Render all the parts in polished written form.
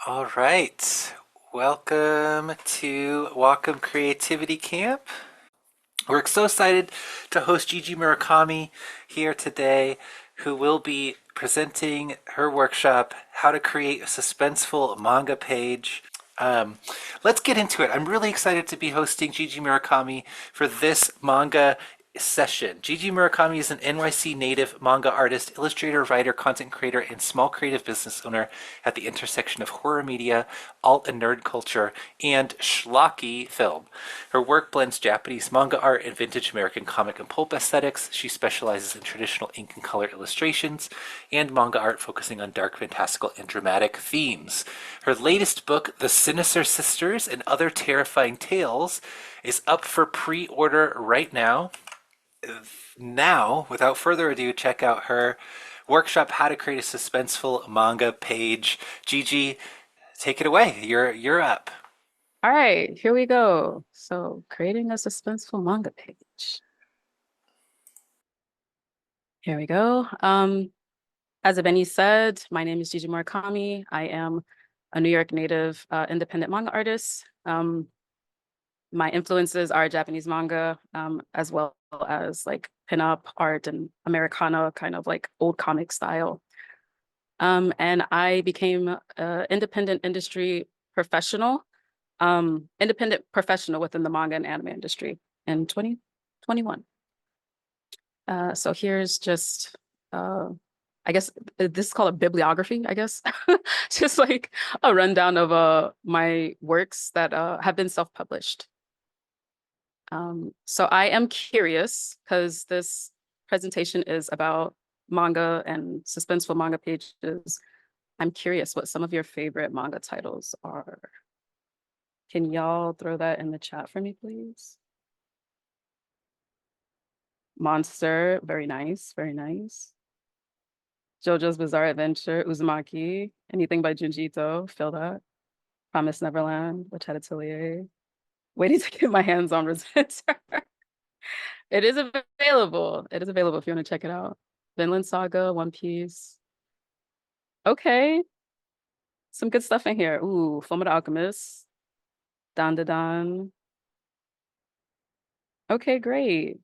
All right. Welcome to Wacom Creativity Camp. We're so excited to host Gigi Murakami here today, who will be presenting her workshop, How to Create a Suspenseful Manga Page. Let's get into it. I'm really excited to be hosting Gigi Murakami for this manga session. Gigi Murakami is an NYC native manga artist, illustrator, writer, content creator, and small creative business owner at the intersection of horror media, alt and nerd culture, and schlocky film. Her work blends Japanese manga art and vintage American comic and pulp aesthetics. She specializes in traditional ink and color illustrations and manga art focusing on dark, fantastical, and dramatic themes. Her latest book, The Sinister Sisters and Other Terrifying Tales, is up for pre-order right now. Now, without further ado, check out her workshop, How to Create a Suspenseful Manga Page. Gigi, take it away. You're up. All right, here we go. So creating a suspenseful manga page. Here we go. As Benny said, my name is Gigi Murakami. I am a New York native independent manga artist. My influences are Japanese manga, as well as like pinup art and Americana, kind of like old comic style. And I became an independent professional within the manga and anime industry in 2021. So here's just, I guess this is called a bibliography, I guess. Just like a rundown of my works that have been self-published. So I am curious because this presentation is about manga and suspenseful manga pages. I'm curious what some of your favorite manga titles are. Can y'all throw that in the chat for me, please? Monster, very nice, very nice. JoJo's Bizarre Adventure, Uzumaki, anything by Junji Ito, feel that. Promise Neverland, Witched Atelier. Waiting to get my hands on Resenter. It is available. It is available if you want to check it out. Vinland Saga, One Piece. Okay, some good stuff in here. Ooh, Fullmetal Alchemist, Dan Da Dan. Okay, great.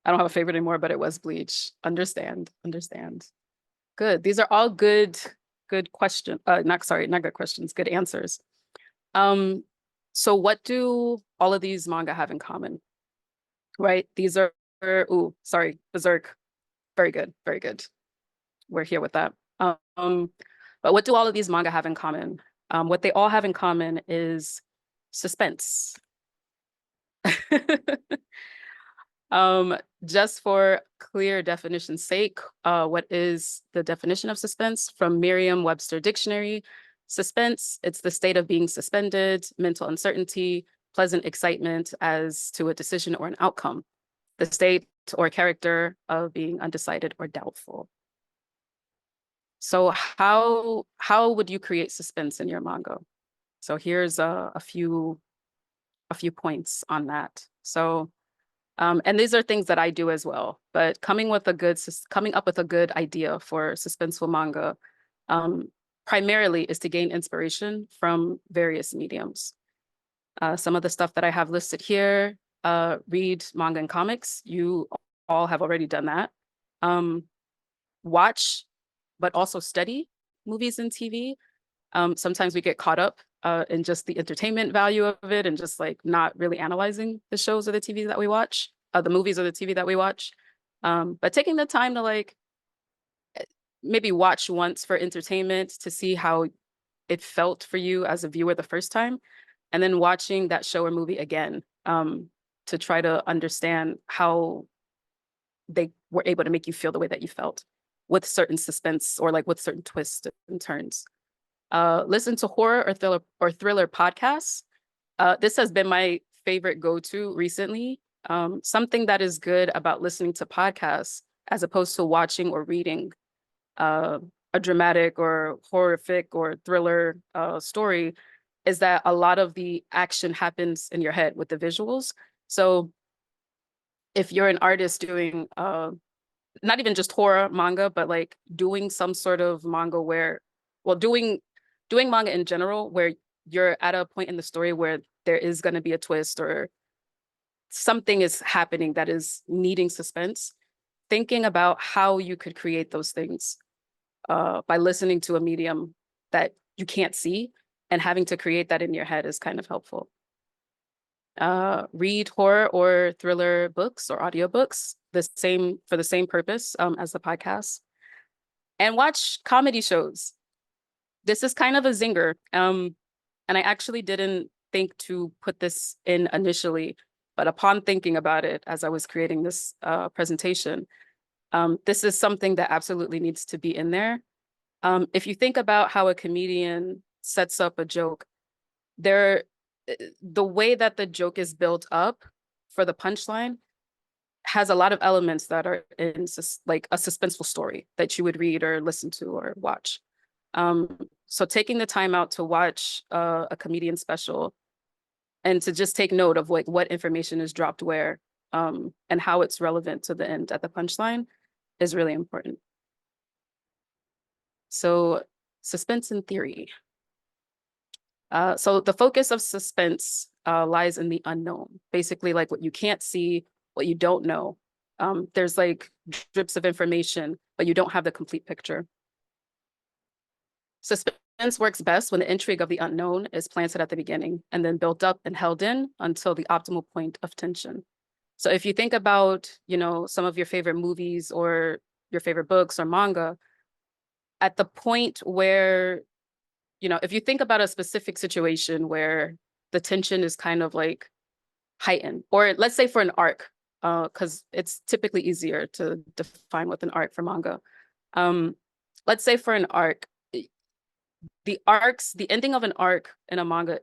I don't have a favorite anymore, but it was Bleach. Understand, understand. Good. These are all good question. Not good questions, good answers. So what do all of these manga have in common? Right? These are, ooh, sorry, Berserk. Very good, very good. We're here with that. But what do all of these manga have in common? What they all have in common is suspense. Just for clear definition's sake, what is the definition of suspense from Merriam-Webster Dictionary? Suspense, it's the state of being suspended, mental uncertainty, pleasant excitement as to a decision or an outcome, the state or character of being undecided or doubtful. So how would you create suspense in your manga? So here's a few points on that. So and these are things that I do as well, but coming up with a good idea for suspenseful manga primarily is to gain inspiration from various mediums. Some of the stuff that I have listed here, read manga and comics. You all have already done that. Watch, but also study movies and TV. Sometimes we get caught up in just the entertainment value of it and just like not really analyzing the shows or the TV that we watch, the movies or the TV that we watch. But taking the time to like maybe watch once for entertainment to see how it felt for you as a viewer the first time, and then watching that show or movie again to try to understand how they were able to make you feel the way that you felt with certain suspense or like with certain twists and turns. Listen to horror or thriller podcasts. This has been my favorite go-to recently. Something that is good about listening to podcasts as opposed to watching or reading a dramatic or horrific or thriller story is that a lot of the action happens in your head with the visuals. So if you're an artist doing not even just horror manga, but like doing some sort of manga where, well, doing doing manga in general, where you're at a point in the story where there is going to be a twist or something is happening that is needing suspense, thinking about how you could create those things by listening to a medium that you can't see and having to create that in your head is kind of helpful. Read horror or thriller books or audiobooks, the same for the same purpose as the podcast, and watch comedy shows. This is kind of a zinger. And I actually didn't think to put this in initially, but upon thinking about it as I was creating this presentation, this is something that absolutely needs to be in there. If you think about how a comedian sets up a joke, there, the way that the joke is built up for the punchline has a lot of elements that are in like a suspenseful story that you would read or listen to or watch. So taking the time out to watch a comedian special and to just take note of like what information is dropped where and how it's relevant to the end at the punchline is really important. So suspense in theory. So the focus of suspense lies in the unknown, basically like what you can't see, what you don't know. There's like drips of information, but you don't have the complete picture. Suspense works best when the intrigue of the unknown is planted at the beginning and then built up and held in until the optimal point of tension. So if you think about, you know, some of your favorite movies or your favorite books or manga, at the point where, you know, if you think about a specific situation where the tension is kind of like heightened, or let's say for an arc, because it's typically easier to define with an arc for manga. Let's say for an arc, the ending of an arc in a manga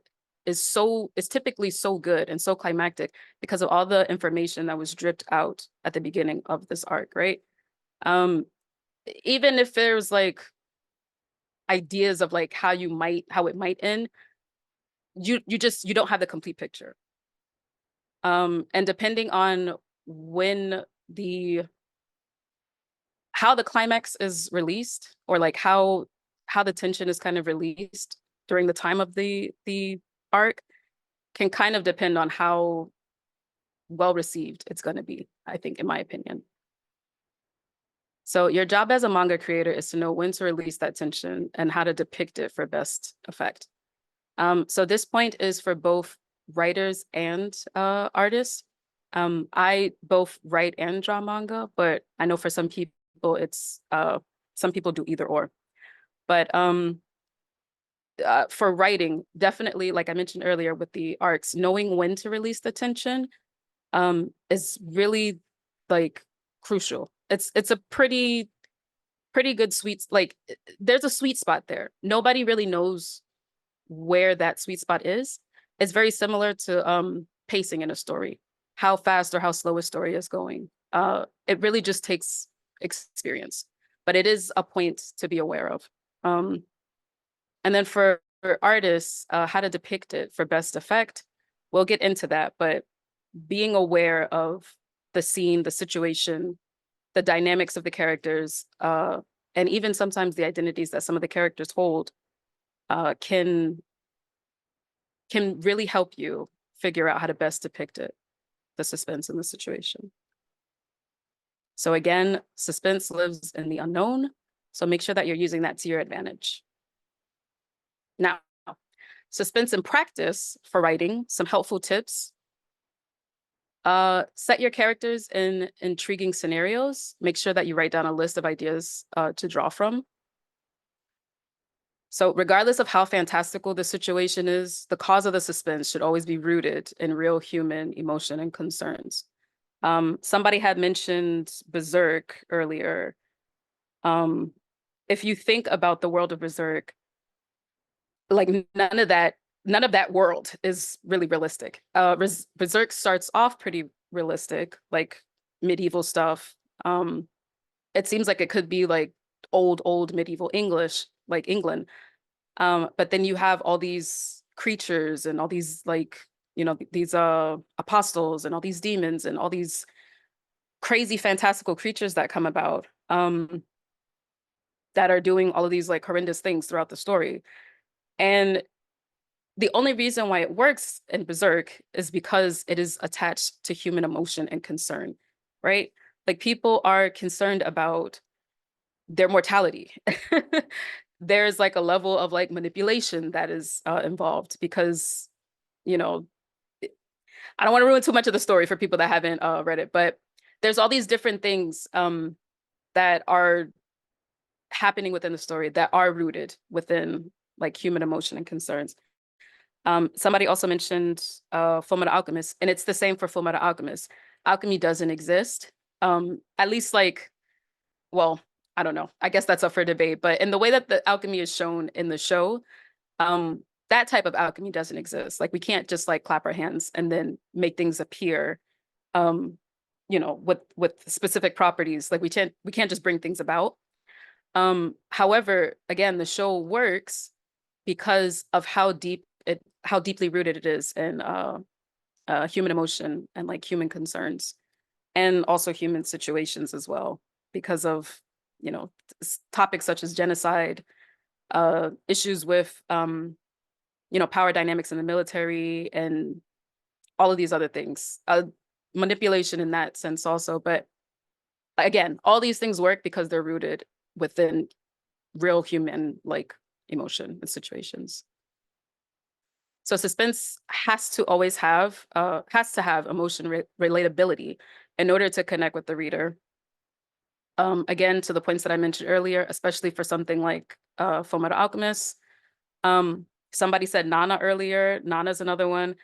is typically so good and so climactic because of all the information that was dripped out at the beginning of this arc, right? Um, Even if there's like ideas of like how it might end, you don't have the complete picture. And depending on when the how the climax is released or like how the tension is kind of released during the time of the arc can kind of depend on how well received it's going to be, I think, in my opinion. So your job as a manga creator is to know when to release that tension and how to depict it for best effect. So this point is for both writers and artists. I both write and draw manga, but I know for some people it's some people do either or. But for writing, definitely, like I mentioned earlier with the arcs, knowing when to release the tension is really like crucial. It's a pretty good there's a sweet spot there. Nobody really knows where that sweet spot is. It's very similar to pacing in a story, how fast or how slow a story is going. It really just takes experience, but it is a point to be aware of. And then for artists, how to depict it for best effect, we'll get into that, but being aware of the scene, the situation, the dynamics of the characters, and even sometimes the identities that some of the characters hold can really help you figure out how to best depict it, the suspense in the situation. So again, suspense lives in the unknown. So make sure that you're using that to your advantage. Now, suspense in practice for writing, some helpful tips. Set your characters in intriguing scenarios. Make sure that you write down a list of ideas to draw from. So regardless of how fantastical the situation is, the cause of the suspense should always be rooted in real human emotion and concerns. Somebody had mentioned Berserk earlier. If you think about the world of Berserk, like none of that world is really realistic. Berserk starts off pretty realistic, like medieval stuff. It seems like it could be like old medieval English, like England. But then you have all these creatures and all these like, you know, these apostles and all these demons and all these crazy fantastical creatures that come about that are doing all of these like horrendous things throughout the story. And the only reason why it works in Berserk is because it is attached to human emotion and concern, right? Like people are concerned about their mortality. There's like a level of like manipulation that is involved because, you know, I don't want to ruin too much of the story for people that haven't read it, but there's all these different things that are happening within the story that are rooted within like human emotion and concerns. Somebody also mentioned Fullmetal Alchemist, and it's the same for Fullmetal Alchemist. Alchemy doesn't exist. At least like, well, I don't know. I guess that's up for debate. But in the way that the alchemy is shown in the show, that type of alchemy doesn't exist. Like we can't just like clap our hands and then make things appear, um, with specific properties. Like we can't just bring things about. However, again, the show works because of how deeply rooted it is in human emotion and like human concerns and also human situations as well because of topics such as genocide, issues with power dynamics in the military and all of these other things, manipulation in that sense also. But again, all these things work because they're rooted within real human like emotion and situations. So suspense has to have relatability in order to connect with the reader. Again, to the points that I mentioned earlier, especially for something like Fullmetal Alchemist. Somebody said Nana earlier. Nana's another one.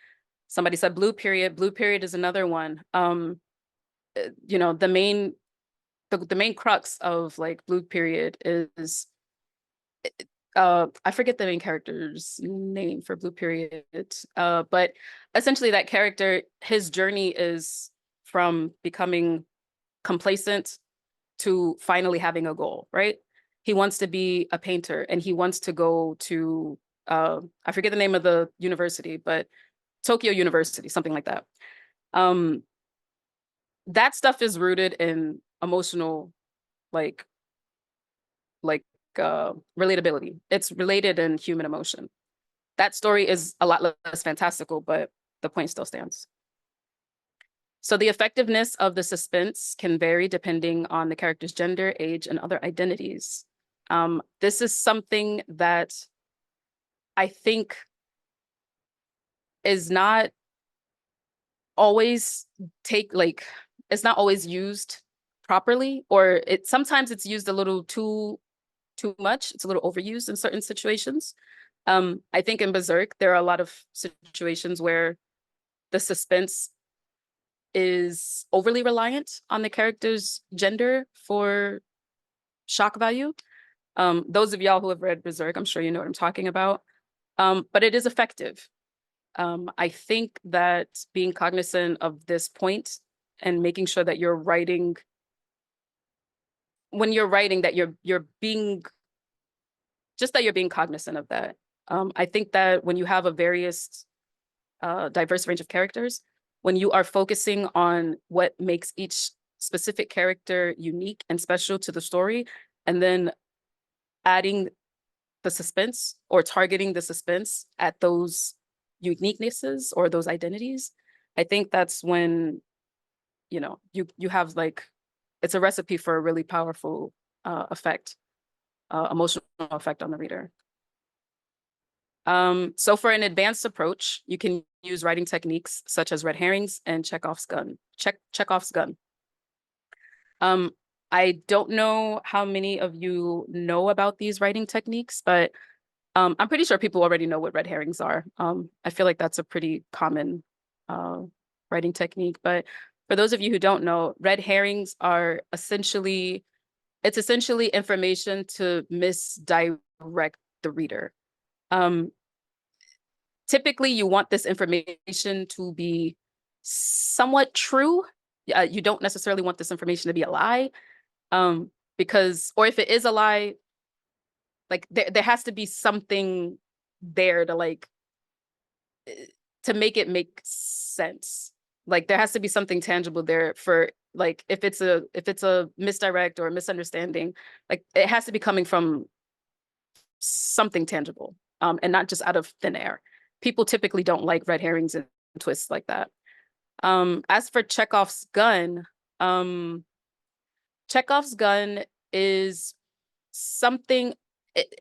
Somebody said Blue Period. Blue Period is another one. The main crux of like Blue Period is I forget the main character's name for Blue Period. But essentially that character, his journey is from becoming complacent to finally having a goal, right? He wants to be a painter and he wants to go to I forget the name of the university, but Tokyo University, something like that. Um, that stuff is rooted in emotional like like relatability. It's related in human emotion. That story is a lot less fantastical, but the point still stands. So the effectiveness of the suspense can vary depending on the character's gender, age, and other identities. This is something that I think is not always it's not always used properly, or sometimes it's used a little too much. It's a little overused in certain situations. I think in Berserk, there are a lot of situations where the suspense is overly reliant on the character's gender for shock value. Those of y'all who have read Berserk, I'm sure you know what I'm talking about. But it is effective. I think that being cognizant of this point and making sure that you're writing, when you're writing, that you're being just that you're being cognizant of that. I think that when you have a diverse range of characters, when you are focusing on what makes each specific character unique and special to the story, and then adding the suspense or targeting the suspense at those uniquenesses or those identities, I think that's when you have like it's a recipe for a really powerful emotional effect on the reader. So for an advanced approach, you can use writing techniques such as red herrings and Chekhov's gun. Chekhov's gun. I don't know how many of you know about these writing techniques, but I'm pretty sure people already know what red herrings are. I feel like that's a pretty common writing technique. But for those of you who don't know, red herrings are essentially information to misdirect the reader. Typically, you want this information to be somewhat true. You don't necessarily want this information to be a lie, or if it is a lie, like there has to be something there to make it make sense. Like there has to be something tangible there for like if it's a misdirect or a misunderstanding, like it has to be coming from something tangible. and not just out of thin air. People typically don't like red herrings and twists like that. As for um, Chekhov's gun is something,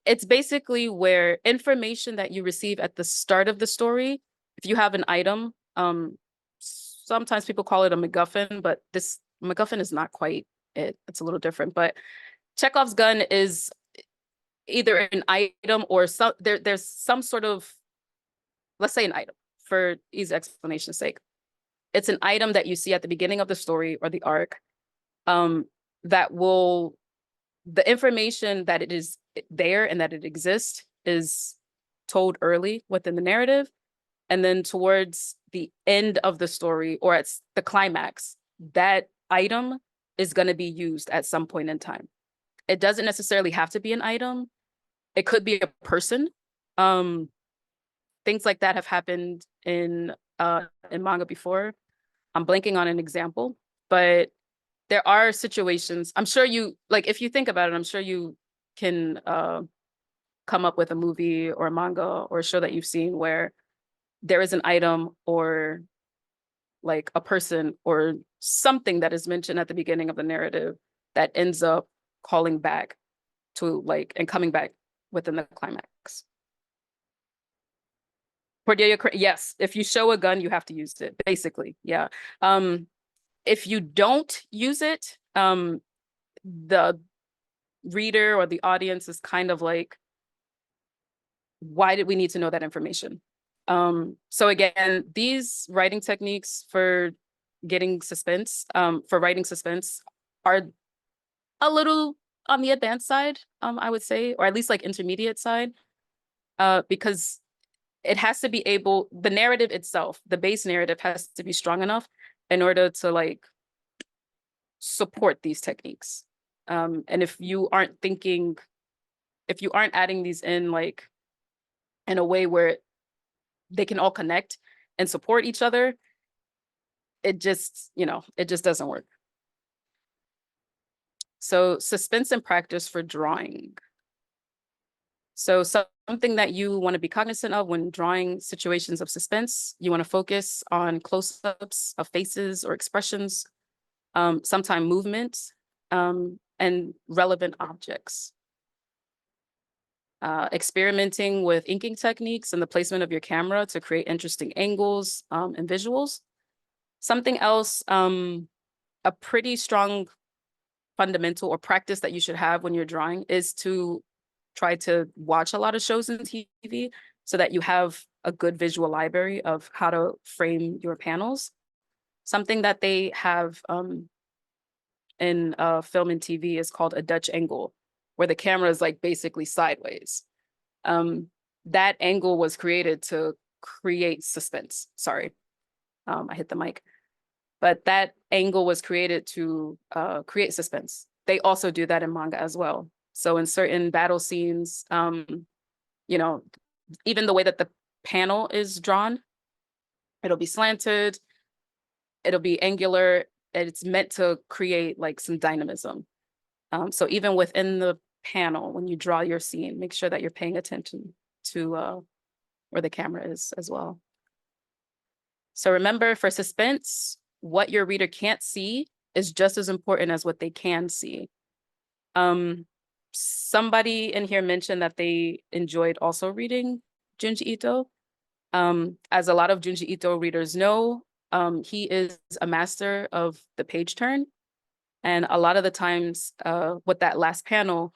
it's basically where information that you receive at the start of the story, if you have an item, sometimes people call it a MacGuffin, but this MacGuffin is not quite it. It's a little different. But Chekhov's gun is either an item or there's some sort of, let's say an item for easy explanation's sake. It's an item that you see at the beginning of the story or the arc, um, that will, the information that it is there and that it exists is told early within the narrative. And then towards the end of the story or at the climax, that item is going to be used at some point in time. It doesn't necessarily have to be an item. It could be a person. Um, Things like that have happened in manga before. I'm blanking on an example, but there are situations, I'm sure you, like, if you think about it, I'm sure you can come up with a movie or a manga or a show that you've seen where there is an item or like a person or something that is mentioned at the beginning of the narrative that ends up calling back to like and coming back within the climax. Cordelia, yes, if you show a gun, you have to use it, basically. Yeah. If you don't use it, the reader or the audience is kind of like, why did we need to know that information? So again, these writing techniques for getting suspense, for writing suspense, are a little on the advanced side, I would say, or at least like intermediate side, because it has to be able, the narrative itself, the base narrative has to be strong enough in order to like support these techniques. And if you aren't thinking, if you aren't adding these in like in a way where they can all connect and support each other, it just, it just doesn't work. So suspense and practice for drawing. So something that you want to be cognizant of when drawing situations of suspense, you want to focus on close-ups of faces or expressions, sometimes movement, and relevant objects. Experimenting with inking techniques and the placement of your camera to create interesting angles and visuals. Something else, a pretty strong fundamental or practice that you should have when you're drawing is to try to watch a lot of shows and TV so that you have a good visual library of how to frame your panels. Something that they have in film and TV is called a Dutch angle, where the camera is like basically sideways. That angle was created to create suspense. Sorry, I hit the mic. But that angle was created to create suspense. They also do that in manga as well. So in certain battle scenes, you know, even the way that the panel is drawn, it'll be slanted, it'll be angular, and it's meant to create like some dynamism. So even within the panel, when you draw your scene, make sure that you're paying attention to where the camera is as well. So remember, for suspense, what your reader can't see is just as important as what they can see. Somebody in here mentioned that they enjoyed also reading Junji Ito. As a lot of Junji Ito readers know, he is a master of the page turn. And a lot of the times with that last panel,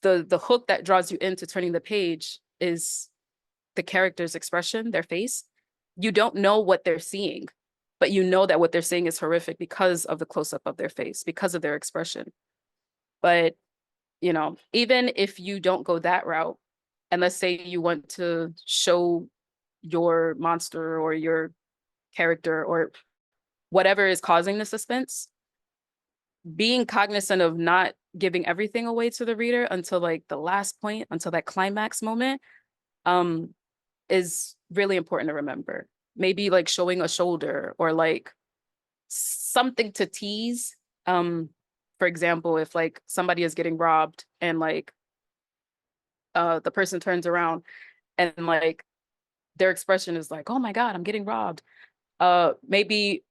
the hook that draws you into turning the page is the character's expression, their face. You don't know what they're seeing, but you know that what they're saying is horrific because of the close-up of their face, because of their expression. But, even if you don't go that route, and let's say you want to show your monster or your character or whatever is causing the suspense, being cognizant of not giving everything away to the reader until like the last point, until that climax moment, is really important to remember. Maybe like showing a shoulder or like something to tease. For example, if like somebody is getting robbed and like the person turns around and like their expression is like, oh my God, I'm getting robbed. Maybe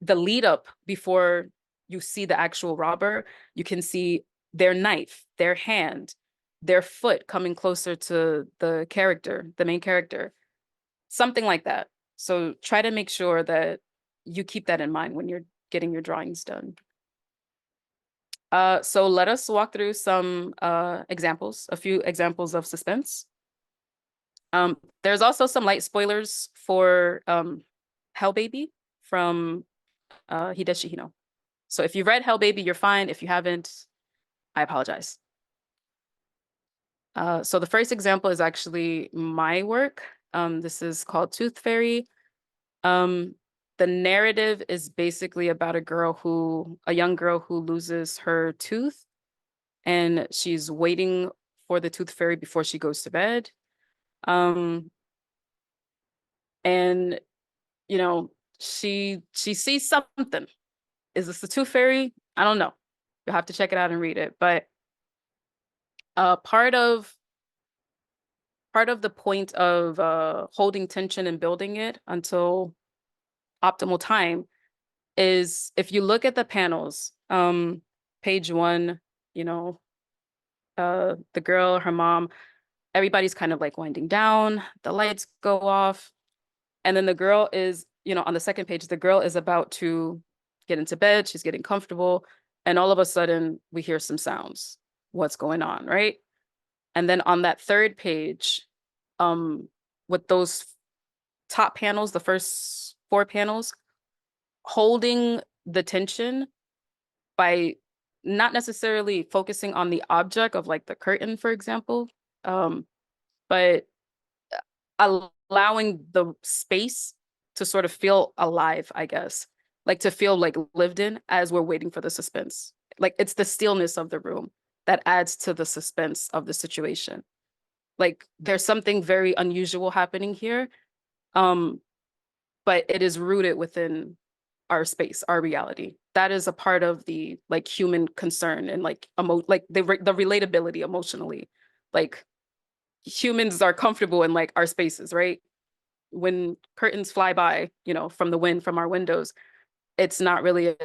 the lead up before you see the actual robber, you can see their knife, their hand, their foot coming closer to the character, the main character, something like that. So try to make sure that you keep that in mind when you're getting your drawings done. So let us walk through some examples, a few examples of suspense. There's also some light spoilers for Hell Baby from Hideshi Hino. So if you've read Hell Baby, you're fine. If you haven't, I apologize. So the first example is actually my work. This is called Tooth Fairy. Um, the narrative is basically about a young girl who loses her tooth, and she's waiting for the tooth fairy before she goes to bed. Um, and you know, she sees something. Is this the tooth fairy? I don't know. You'll have to check it out and read it. But uh, part of part of the point of holding tension and building it until optimal time is if you look at the panels, page one, you know, the girl, her mom, everybody's kind of like winding down, the lights go off, and then the girl is, on the second page, the girl is about to get into bed, she's getting comfortable, and all of a sudden we hear some sounds. What's going on, right? And then on that third page, um, with those top panels, the first four panels, holding the tension by not necessarily focusing on the object of like the curtain, for example, but allowing the space to sort of feel alive, I guess, like to feel like lived in as we're waiting for the suspense. Like it's the stillness of the room that adds to the suspense of the situation. Like there's something very unusual happening here, um, but it is rooted within our space, our reality. That is a part of the like human concern and like like the relatability emotionally. Like humans are comfortable in like our spaces, right? When curtains fly by, from the wind from our windows, it's not really a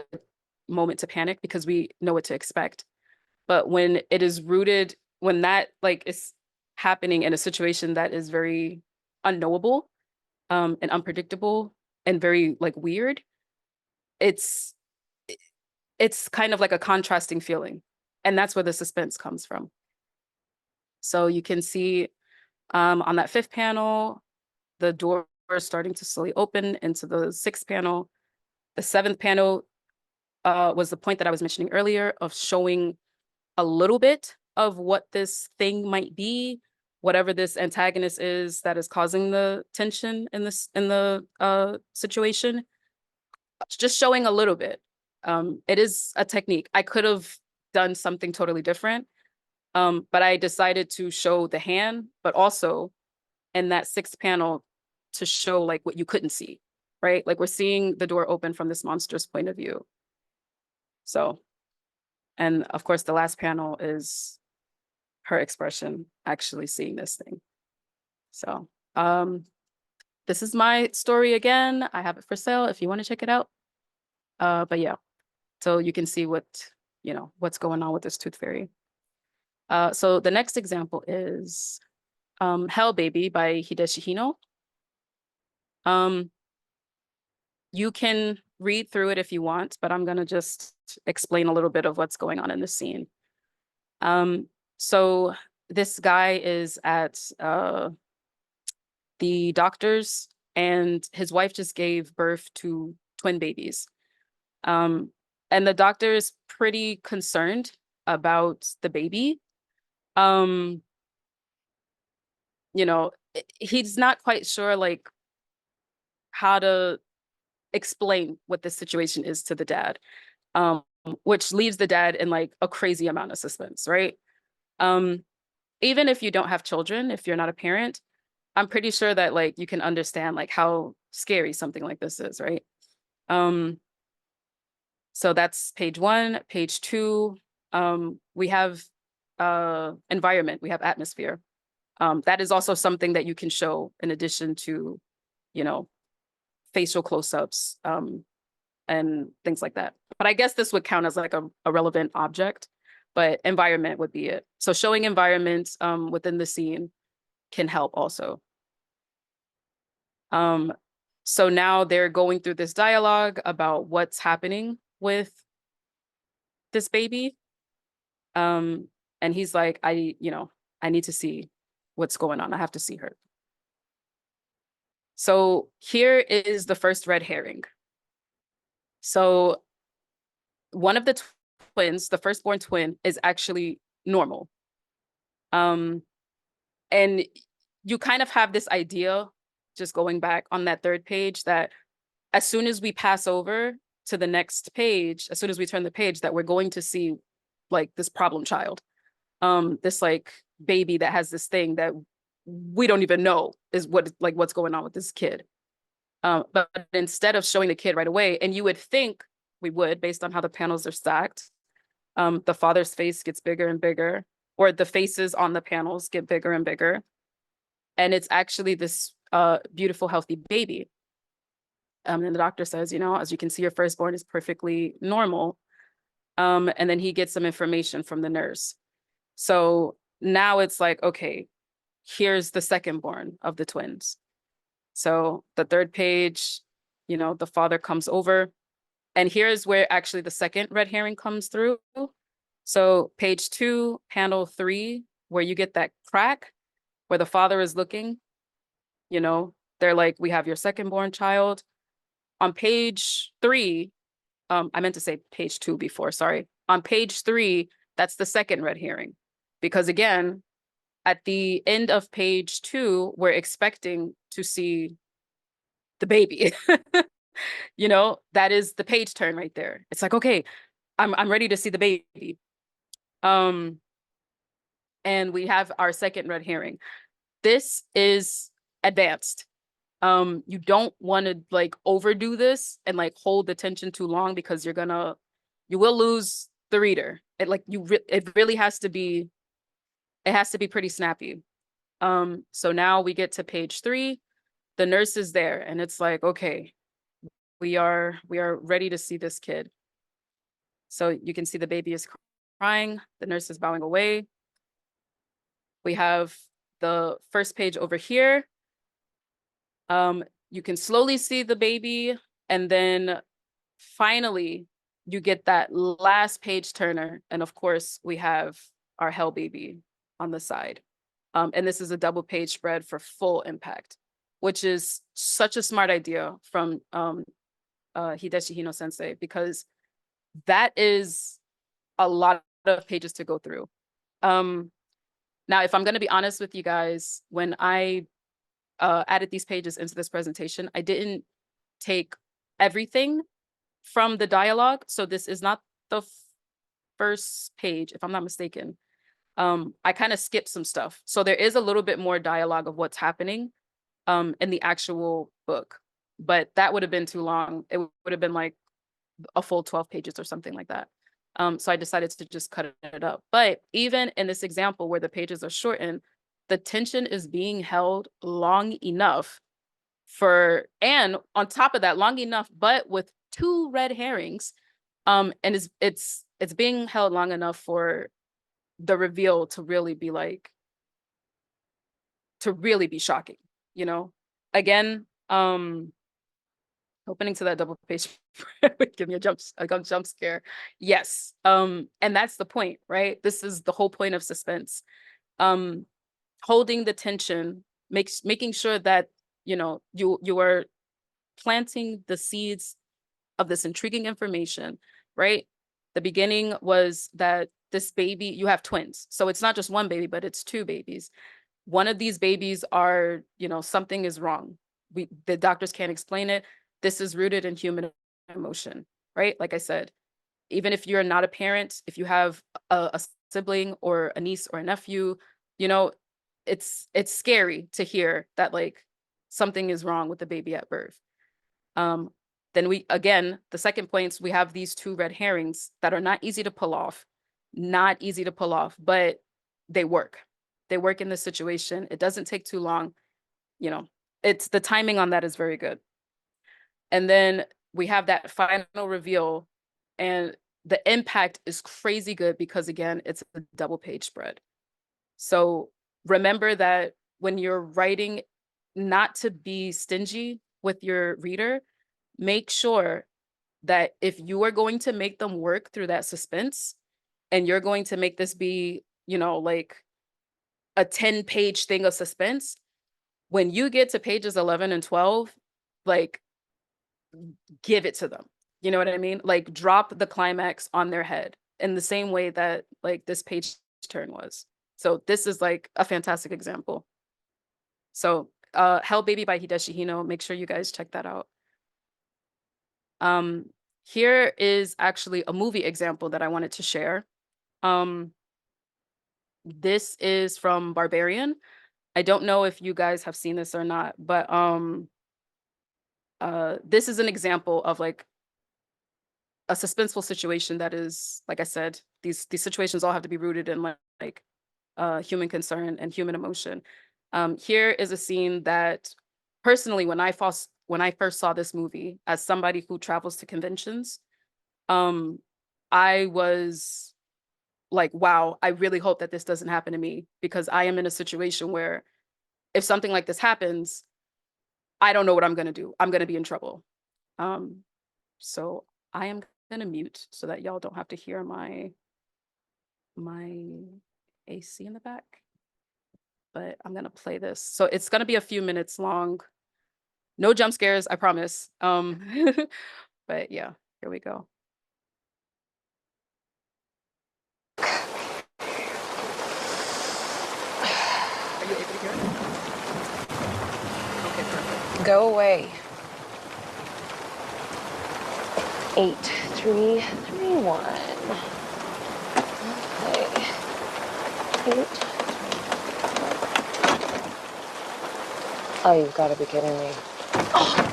moment to panic because we know what to expect. But when it is rooted, when that like is happening in a situation that is very unknowable, and unpredictable and very like weird, it's it's kind of like a contrasting feeling. And that's where the suspense comes from. So you can see on that fifth panel, the door is starting to slowly open into the sixth panel. The seventh panel was the point that I was mentioning earlier of showing a little bit of what this thing might be, whatever this antagonist is that is causing the tension in the situation. Just showing a little bit. It is a technique. I could have done something totally different, but I decided to show the hand, but also in that sixth panel to show like what you couldn't see, right? Like we're seeing the door open from this monster's point of view. So, and of course, the last panel is her expression actually seeing this thing. So, this is my story again. I have it for sale if you want to check it out. But yeah, so you can see what's going on with this tooth fairy. So the next example is Hell Baby by Hideshi Hino. Um, you can read through it if you want, but I'm gonna just explain a little bit of what's going on in the scene. So this guy is at the doctor's, and his wife just gave birth to twin babies. Um, and the doctor is pretty concerned about the baby. Um, he's not quite sure like how to explain what this situation is to the dad, um, which leaves the dad in like a crazy amount of suspense, right? Um, Even if you don't have children, if you're not a parent, I'm pretty sure that like you can understand like how scary something like this is, right? Um, so that's page one. Page two, we have environment, we have atmosphere. That is also something that you can show in addition to, you know, facial close-ups, and things like that. But I guess this would count as like a relevant object, but environment would be it. So showing environments within the scene can help also. Um, so now they're going through this dialogue about what's happening with this baby. And he's like, I need to see what's going on. I have to see her. So here is the first red herring. So one of the twins, the firstborn twin, is actually normal. Um, and you kind of have this idea, just going back on that third page, that as soon as we pass over to the next page, as soon as we turn the page, that we're going to see like this problem child, this like baby that has this thing that we don't even know is what's going on with this kid. But instead of showing the kid right away, and you would think we would, based on how the panels are stacked, the father's face gets bigger and bigger, or the faces on the panels get bigger and bigger. And it's actually this beautiful, healthy baby. And the doctor says, as you can see, your firstborn is perfectly normal. And then he gets some information from the nurse. So now it's like, okay, here's the secondborn of the twins. So the third page, the father comes over. And here's where actually the second red herring comes through. So page 2, panel 3, where you get that crack where the father is looking, they're like, we have your second-born child. On page 3, I meant to say page 2 before, sorry. On page 3, that's the second red herring. Because again, at the end of page 2, we're expecting to see the baby. That is the page turn right there. It's like, okay, I'm ready to see the baby. And we have our second red herring. This is advanced. You don't want to like overdo this and like hold the tension too long, because you will lose the reader. It really has to be, it has to be pretty snappy. So now we get to page 3. The nurse is there, and it's like, okay, we are ready to see this kid. So you can see the baby is crying. The nurse is bowing away. We have the first page over here. You can slowly see the baby, and then finally you get that last page turner. And of course, we have our hell baby on the side. And this is a double page spread for full impact, which is such a smart idea from Hideshi Hino sensei, because that is a lot of pages to go through. Now, if I'm going to be honest with you guys, when I added these pages into this presentation, I didn't take everything from the dialogue. So this is not the first page, if I'm not mistaken. I kind of skipped some stuff. So there is a little bit more dialogue of what's happening in the actual book, but that would have been too long. It would have been like a full 12 pages or something like that. So I decided to just cut it up. But even in this example where the pages are shortened, the tension is being held long enough and on top of that, long enough, but with 2 red herrings, and it's being held long enough for the reveal to really be shocking, Again, opening to that double page would give me a jump scare. Yes. And that's the point, right? This is the whole point of suspense. Holding the tension, making sure that, you are planting the seeds of this intriguing information, right? The beginning was that this baby, you have twins. So it's not just one baby, but it's 2 babies. One of these babies are, something is wrong. The doctors can't explain it. This is rooted in human emotion, right? Like I said, even if you're not a parent, if you have a sibling or a niece or a nephew, it's scary to hear that like something is wrong with the baby at birth. Then the second points, we have these 2 red herrings that are not easy to pull off, but they work. They work in this situation. It doesn't take too long. You know, it's the timing on that is very good. And then we have that final reveal, and the impact is crazy good because again, it's a double page spread. So remember that when you're writing, not to be stingy with your reader, make sure that if you are going to make them work through that suspense and you're going to make this be, like a 10-page thing of suspense, when you get to pages 11 and 12, like give it to them. You know what I mean? Like drop the climax on their head in the same way that like this page turn was. So this is like a fantastic example. So Hell Baby by Hideshi Hino, make sure you guys check that out. Um, Here is actually a movie example that I wanted to share. Um, this is from Barbarian. I don't know if you guys have seen this or not, but this is an example of like a suspenseful situation that is, like I said, these situations all have to be rooted in like human concern and human emotion. Here is a scene that personally, when I first saw this movie, as somebody who travels to conventions, um, I was like, wow, I really hope that this doesn't happen to me because I am in a situation where if something like this happens, I don't know what I'm gonna do. I'm gonna be in trouble. Um, so I am gonna mute so that y'all don't have to hear my AC in the back. But I'm gonna play this. So it's gonna be a few minutes long. No jump scares, I promise. But yeah, here we go. Are you able to hear it? Okay, perfect. Go away. 8, 3, 3, 1. Okay. 8. Oh, you've got to be kidding me. Oh, come on.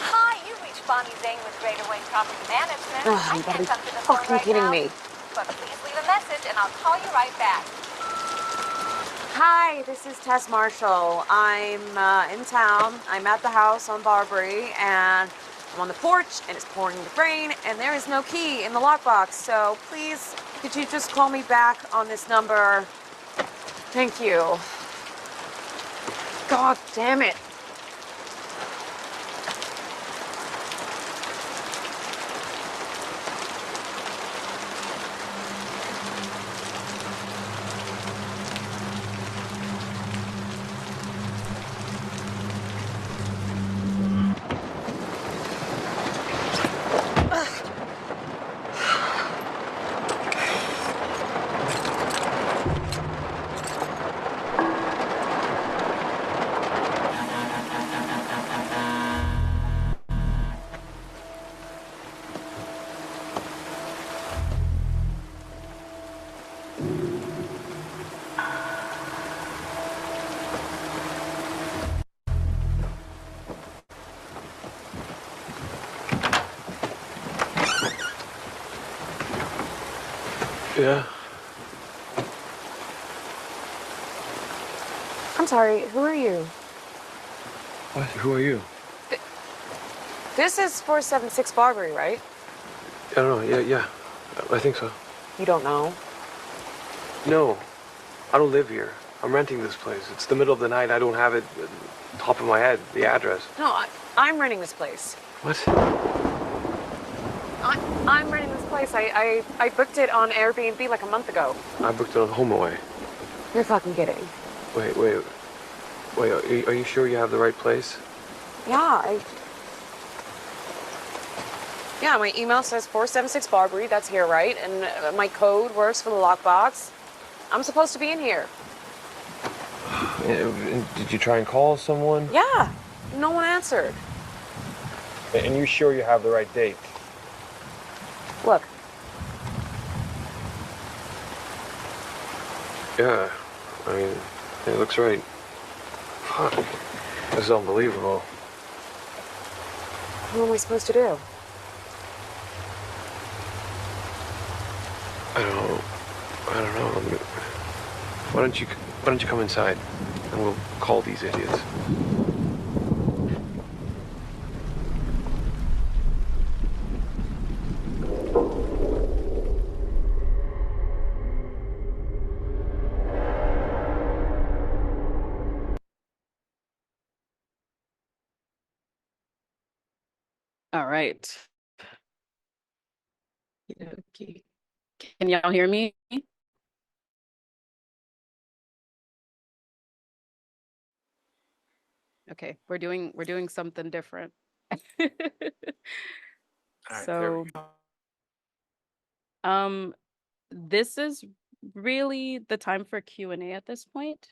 Hi, you reached Bonnie Zane with Greater Wayne Property Management. Oh, you gotta be fucking kidding me. But please leave a message and I'll call you right back. Hi, this is Tess Marshall. I'm in town. I'm at the house on Barbary, and I'm on the porch, and it's pouring with rain, and there is no key in the lockbox. So please, could you just call me back on this number? Thank you. God damn it. Yeah. I'm sorry, who are you? What? Who are you? This is 476 Barbary, right? I don't know. Yeah. I think so. You don't know? No, I don't live here. I'm renting this place. It's the middle of the night. I don't have it at the top of my head, the address. No, I'm renting this place. What? I'm renting this place. I booked it on Airbnb like a month ago. I booked it on HomeAway. You're fucking kidding. Wait. Are you sure you have the right place? Yeah, Yeah, my email says 476 Barbary. That's here, right? And my code works for the lockbox. I'm supposed to be in here. Did you try and call someone? Yeah, no one answered. And you sure you have the right date? Look. Yeah. I mean, it looks right. Fuck. This is unbelievable. What am I supposed to do? I don't, I don't know. Why don't you come inside and we'll call these idiots. All right. Okay. Can y'all hear me? Okay, we're doing something different. All right, there we So, go. um, this is really the time for Q&A at this point.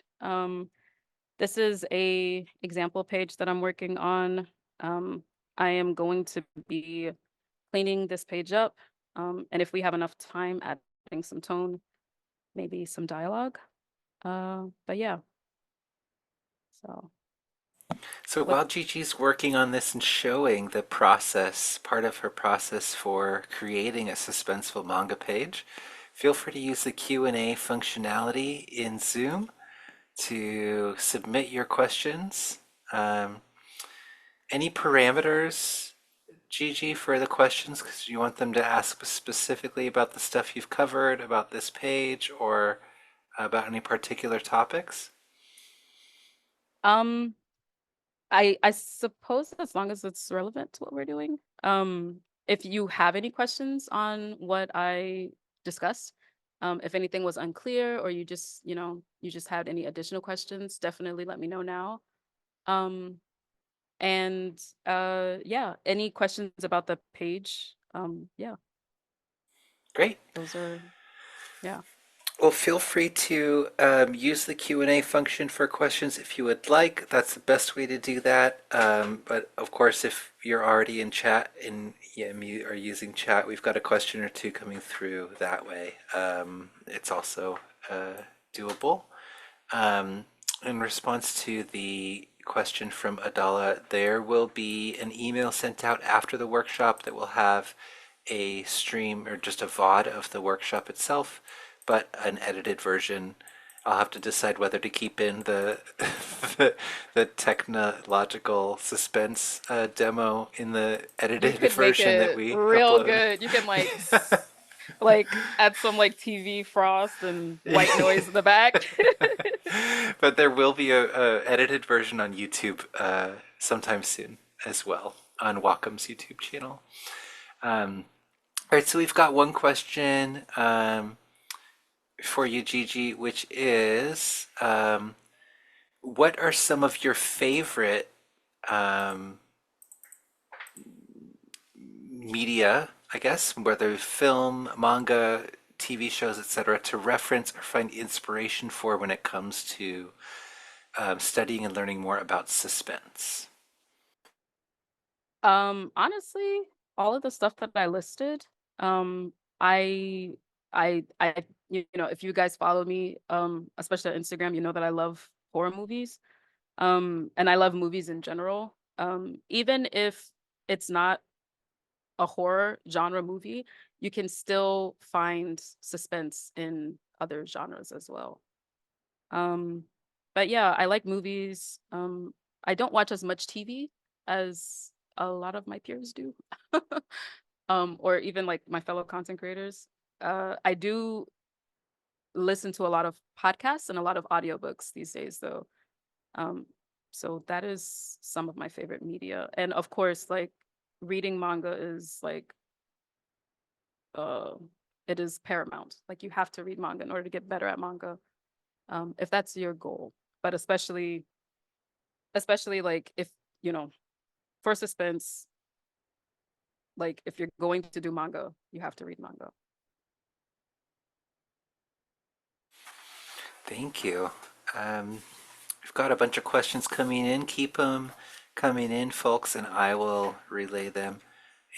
This is a example page that I'm working on. I am going to be cleaning this page up, and if we have enough time, adding some tone, maybe some dialogue. But yeah, so So what while Gigi's working on this and showing the process, part of her process for creating a suspenseful manga page, feel free to use the Q&A functionality in Zoom to submit your questions. Um, any parameters, Gigi, for the questions? Because you want them to ask specifically about the stuff you've covered, about this page, or about any particular topics? um I suppose as long as it's relevant to what we're doing. If you have any questions on what I discussed, if anything was unclear or you just, you just had any additional questions, definitely let me know now. Um, and yeah, any questions about the page? Yeah, Great. those are yeah. Well, feel free to use the Q&A function for questions if you would like. That's the best way to do that. But of course, if you're already in chat and you are using chat, we've got a question or two coming through that way. It's also doable. Um, in response to the question from Adala, there will be an email sent out after the workshop that will have a stream or just a VOD of the workshop itself, but an edited version. I'll have to decide whether to keep in the the technological suspense demo in the You edited could make version that it we real upload. good. You can like add some like TV frost and white noise in the back. But there will be a edited version on YouTube sometime soon as well on Wacom's YouTube channel. All right, so we've got one question for you, Gigi, which is what are some of your favorite um, media, I guess, whether film, manga, TV shows, etc., to reference or find inspiration for when it comes to studying and learning more about suspense? Honestly, all of the stuff that I listed, um, I, if you guys follow me, especially on Instagram, you know that I love horror movies, and I love movies in general. Even if it's not a horror genre movie, you can still find suspense in other genres as well. Um, but yeah, I like movies. I don't watch as much TV as a lot of my peers do. Or even like my fellow content creators. I do listen to a lot of podcasts and a lot of audiobooks these days though. Um, so that is some of my favorite media. And of course, like reading manga is like uh it is paramount. Like you have to read manga in order to get better at manga. If that's your goal. But especially like if, you know, for suspense, like if you're going to do manga, you have to read manga. Thank you. Um, we've got a bunch of questions coming in. Keep them coming in, folks, and I will relay them.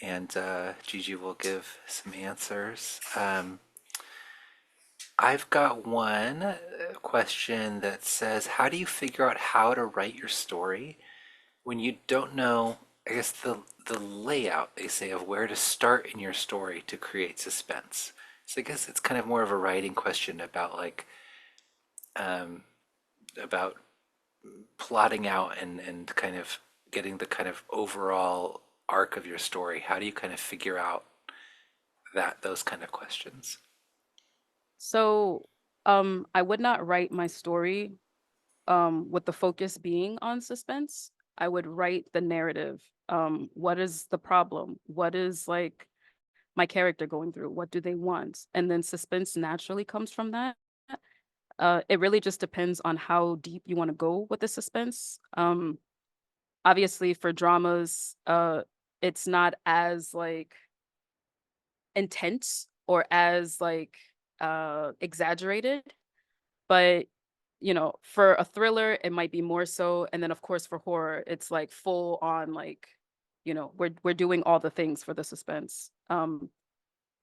And Gigi will give some answers. I've got one question that says, how do you figure out how to write your story when you don't know, I guess, the layout, they say, of where to start in your story to create suspense? So I guess it's kind of more of a writing question about like um, about plotting out and kind of getting the kind of overall arc of your story. How do you kind of figure out those kind of questions? So, I would not write my story with the focus being on suspense. I would write the narrative. What is the problem? What is like my character going through? What do they want? And then suspense naturally comes from that. It really just depends on how deep you want to go with the suspense. Obviously, for dramas, it's not as like intense or as like exaggerated, but for a thriller it might be more so, and then of course for horror it's like full on like we're doing all the things for the suspense.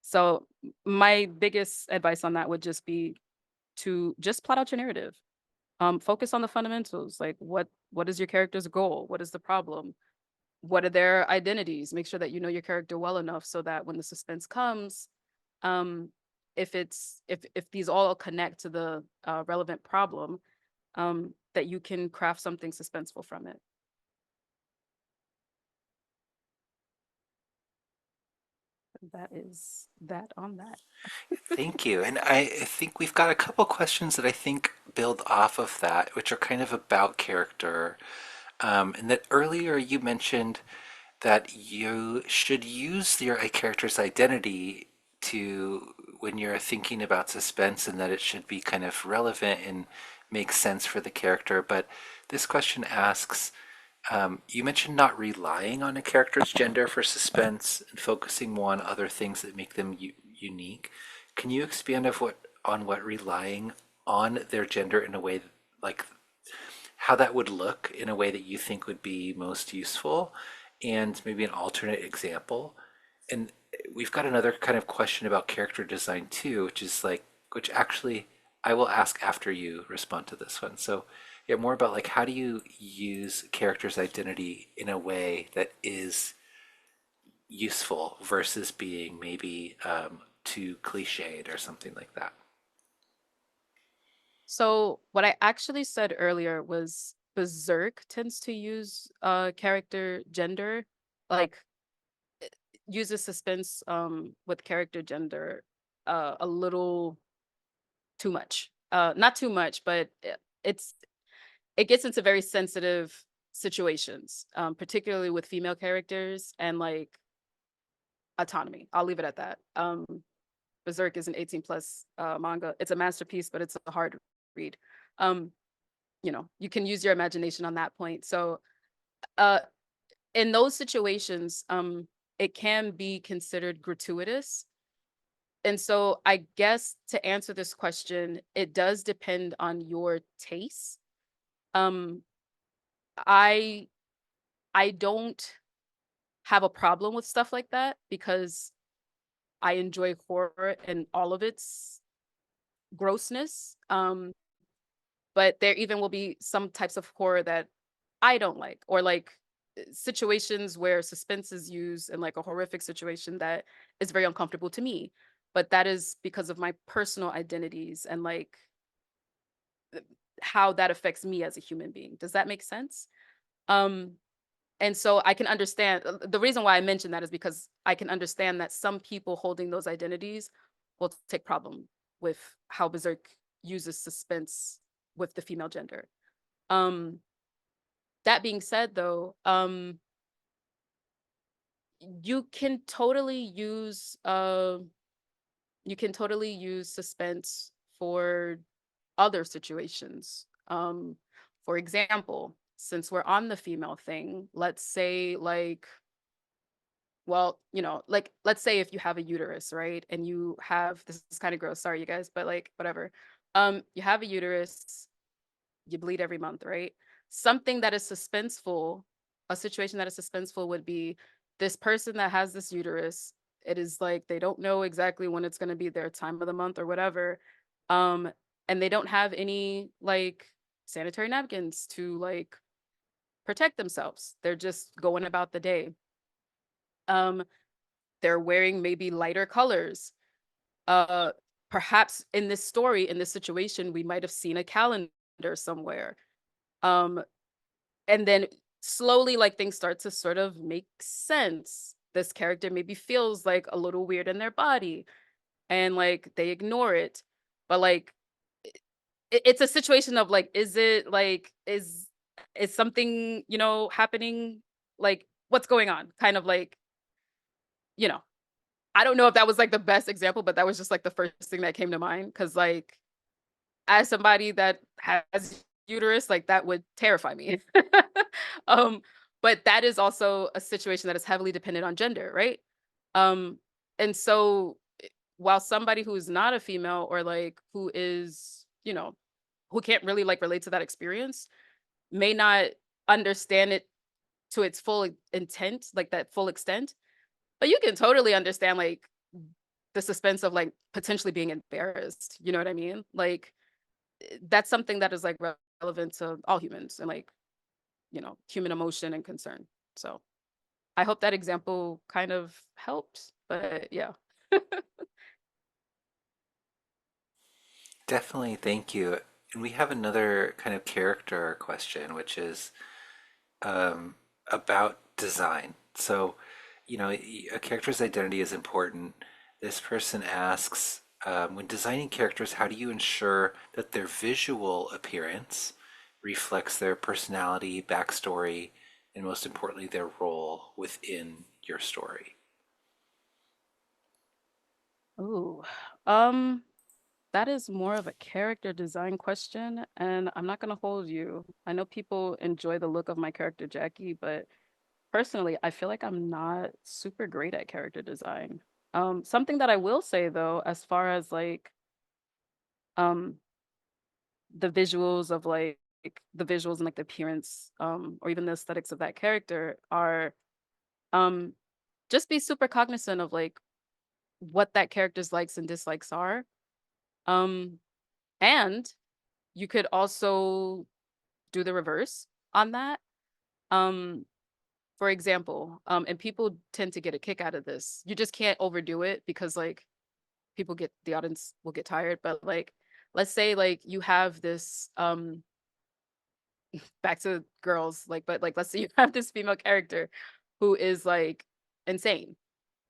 So my biggest advice on that would just be to just plot out your narrative. Focus on the fundamentals, like what is your character's goal, what is the problem, what are their identities. Make sure that you know your character well enough so that when the suspense comes, um if these all connect to the relevant problem, that you can craft something suspenseful from it. That is that on that. Thank you. And I think we've got a couple questions that I think build off of that, which are kind of about character. And that earlier you mentioned that you should use your character's identity to when you're thinking about suspense, and that it should be kind of relevant and make sense for the character. But this question asks, you mentioned not relying on a character's gender for suspense and focusing more on other things that make them unique. Can you expand on what relying on their gender in a way like how that would look in a way that you think would be most useful, and maybe an alternate example? And we've got another kind of question about character design too, which is like, which actually I will ask after you respond to this one. So yeah, more about like how do you use character's identity in a way that is useful versus being maybe too cliched or something like that. So what I actually said earlier was Berserk tends to use character gender, like uses suspense with character gender a little too much. Not too much, but it's it gets into very sensitive situations, particularly with female characters and like autonomy. I'll leave it at that. Berserk is an 18 plus manga. It's a masterpiece, but it's a hard read. Um, you can use your imagination on that point. So uh, in those situations, it can be considered gratuitous. And so I guess to answer this question, it does depend on your taste. Um, I I don't have a problem with stuff like that because I enjoy horror and all of its grossness. But there even will be some types of horror that I don't like, or like situations where suspense is used in like a horrific situation that is very uncomfortable to me. But that is because of my personal identities and like how that affects me as a human being. Does that make sense? Um, and so I can understand the reason why I mention that is because I can understand that some people holding those identities will take problem with how Berserk uses suspense with the female gender. Um, that being said, though, you can totally use suspense for other situations. For example, since we're on the female thing, let's say like, well, like let's say if you have a uterus, right? And you have, this is kind of gross, sorry you guys, but like whatever. You have a uterus, you bleed every month, right? Something that is suspenseful, a situation that is suspenseful would be this person that has this uterus. It is like they don't know exactly when it's going to be their time of the month or whatever. Um, and they don't have any like sanitary napkins to like protect themselves. They're just going about the day. Um, they're wearing maybe lighter colors. uh perhaps in this story, in this situation, we might have seen a calendar somewhere. Um and then slowly, like, things start to sort of make sense. This character maybe feels like a little weird in their body, and like they ignore it. But like it's a situation of like, is it like, is something, happening? Like, what's going on? Kind of like, you know, I don't know if that was like the best example, but that was just like the first thing that came to mind. Cause like, as somebody that has uterus, like that would terrify me. um, but that is also a situation that is heavily dependent on gender, right? Um, and so while somebody who is not a female, or like who is, who can't really like relate to that experience, may not understand it to its full intent, like that full extent, but you can totally understand like the suspense of like potentially being embarrassed. You know what I mean? Like that's something that is like relevant to all humans, and like, human emotion and concern. So I hope that example kind of helped. But yeah. Definitely, thank you. And we have another kind of character question, which is um, about design. So, a character's identity is important. This person asks, when designing characters, how do you ensure that their visual appearance reflects their personality, backstory, and most importantly, their role within your story? Ooh. Um that is more of a character design question, and I'm not going to hold you. I know people enjoy the look of my character Jackie, but personally, I feel like I'm not super great at character design. Something that I will say though, as far as like um the visuals of like the visuals and like the appearance, or even the aesthetics of that character are, um just be super cognizant of like what that character's likes and dislikes are. Um and you could also do the reverse on that. Um for example, and people tend to get a kick out of this. You just can't overdo it because like the audience will get tired. But like, let's say like you have this, back to girls, like, but like let's say you have this female character who is like insane,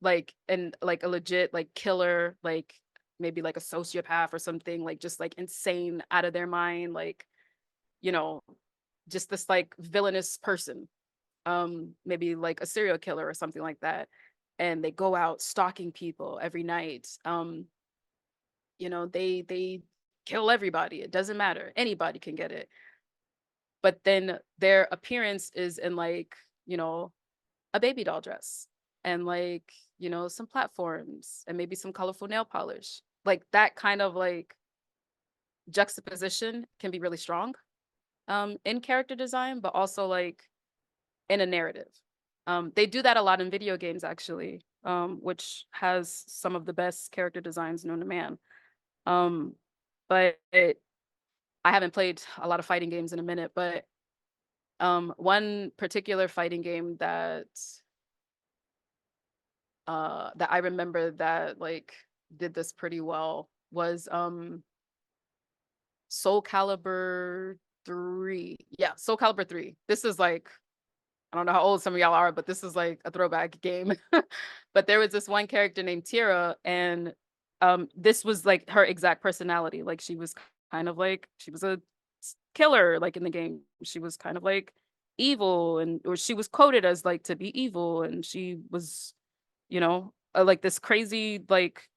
like, and like a legit like killer, like maybe like a sociopath or something, like just like insane out of their mind, like, you know, just this like villainous person, maybe like a serial killer or something like that, and they go out stalking people every night. They kill everybody, it doesn't matter, anybody can get it. But then their appearance is in like, you know a baby doll dress, and like, some platforms, and maybe some colorful nail polish. Like that kind of like juxtaposition can be really strong, in character design, but also like in a narrative. They do that a lot in video games, actually, which has some of the best character designs known to man. But I haven't played a lot of fighting games in a minute, but one particular fighting game that I remember that like did this pretty well was Soul Calibur 3. Yeah, Soul Calibur 3. This is like, I don't know how old some of y'all are, but this is like a throwback game. But there was this one character named Tira, and this was like her exact personality. Like she was a killer, like in the game. She was kind of like evil, and or she was coded as like to be evil, and she was, like this crazy like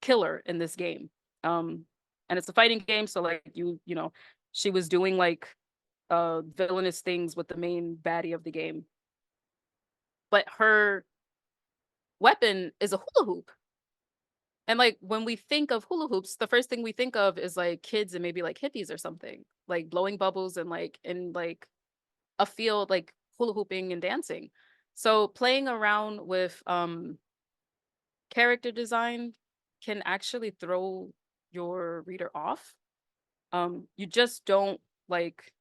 killer in this game. Um and it's a fighting game, so like she was doing like villainous things with the main baddie of the game. But her weapon is a hula hoop. And like when we think of hula hoops, the first thing we think of is like kids and maybe like hippies or something, like blowing bubbles and like in like a field, like hula hooping and dancing. So playing around with character design can actually throw your reader off. You just don't like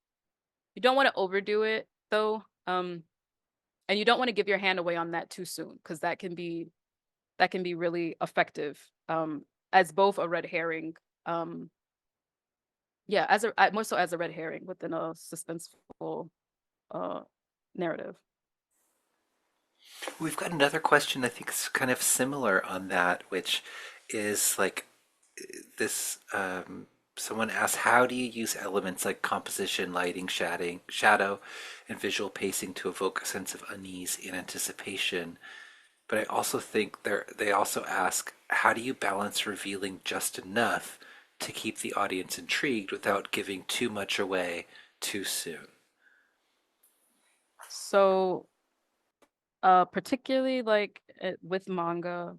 you don't want to overdo it though. And you don't want to give your hand away on that too soon, because that can be really effective. as both a red herring. Yeah, more so as a red herring within a suspenseful uh narrative. We've got another question I think is kind of similar on that, which is like this someone asked, how do you use elements like composition, lighting, shadow, and visual pacing to evoke a sense of unease and anticipation? But I also think they also ask, how do you balance revealing just enough to keep the audience intrigued without giving too much away too soon? So particularly like with manga,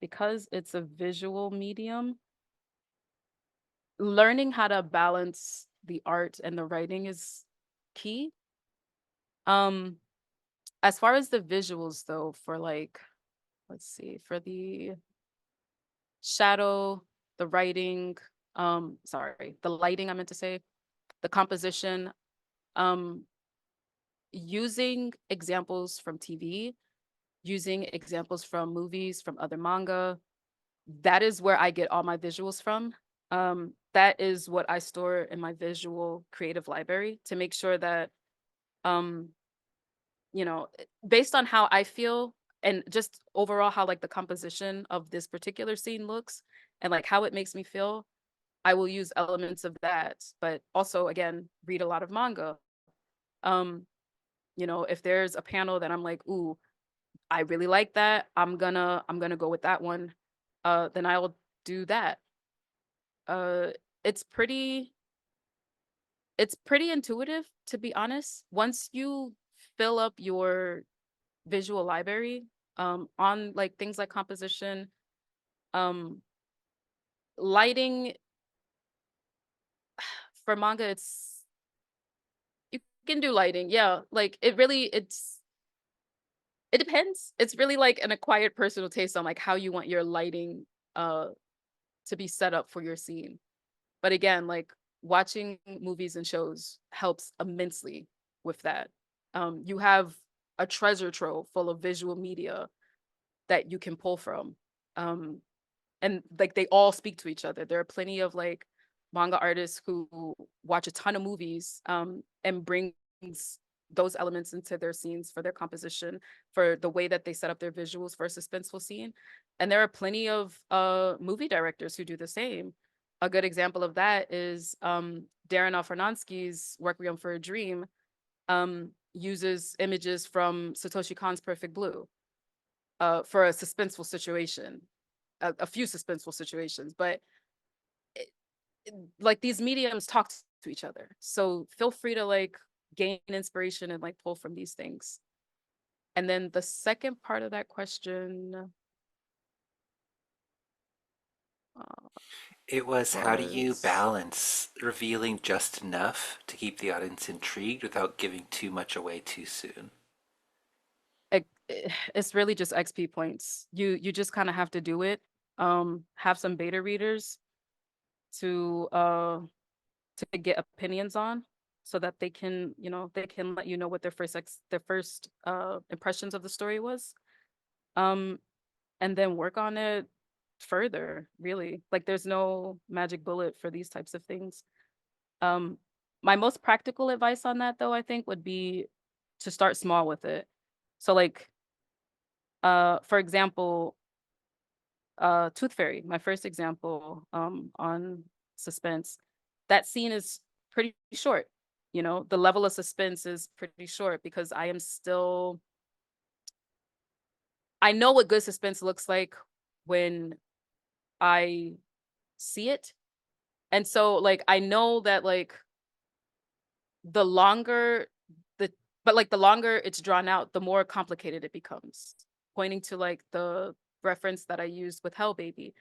because it's a visual medium, learning how to balance the art and the writing is key. Um, as far as the visuals though, for like, let's see, for the shadow, the writing, sorry, the lighting, I meant to say, the composition, um, using examples from TV, using examples from movies, from other manga, that is where I get all my visuals from. That is what I store in my visual creative library to make sure that, um, based on how I feel and just overall how like the composition of this particular scene looks and like how it makes me feel, I will use elements of that, but also again, read a lot of manga. Um, if there's a panel that I'm like, ooh, I really like that, I'm gonna go with that one. Then I'll do that. Uh, it's pretty it's pretty intuitive, to be honest. Once you fill up your visual library, on like things like composition, um, lighting for manga, you can do lighting. Yeah, like it depends. It's really like an acquired personal taste on like how you want your lighting uh to be set up for your scene. But again, like watching movies and shows helps immensely with that. You have a treasure trove full of visual media that you can pull from. Um, and like they all speak to each other. There are plenty of like manga artists who watch a ton of movies, and brings those elements into their scenes for their composition, for the way that they set up their visuals for a suspenseful scene. And there are plenty of movie directors who do the same. A good example of that is Darren Aronofsky's Requiem for a Dream, uses images from Satoshi Kon's Perfect Blue for a suspenseful situation, a few suspenseful situations, but like these mediums talk to each other. So feel free to like gain inspiration and like pull from these things. And then the second part of that question It was, how do you was balance revealing just enough to keep the audience intrigued without giving too much away too soon? it's really just XP points. You just kind of have to do it. Have some beta readers to get opinions on, so that they can let you know what their first impressions of the story was, um and then work on it further. Really, like there's no magic bullet for these types of things. um my most practical advice on that though, I think, would be to start small with it. So like, for example, Tooth Fairy, my first example, on Suspense, that scene is pretty short. The level of suspense is pretty short because I know what good suspense looks like when I see it. And so like I know that like the longer the but like the longer it's drawn out, the more complicated it becomes. Pointing to like the reference that I used with Hell Baby.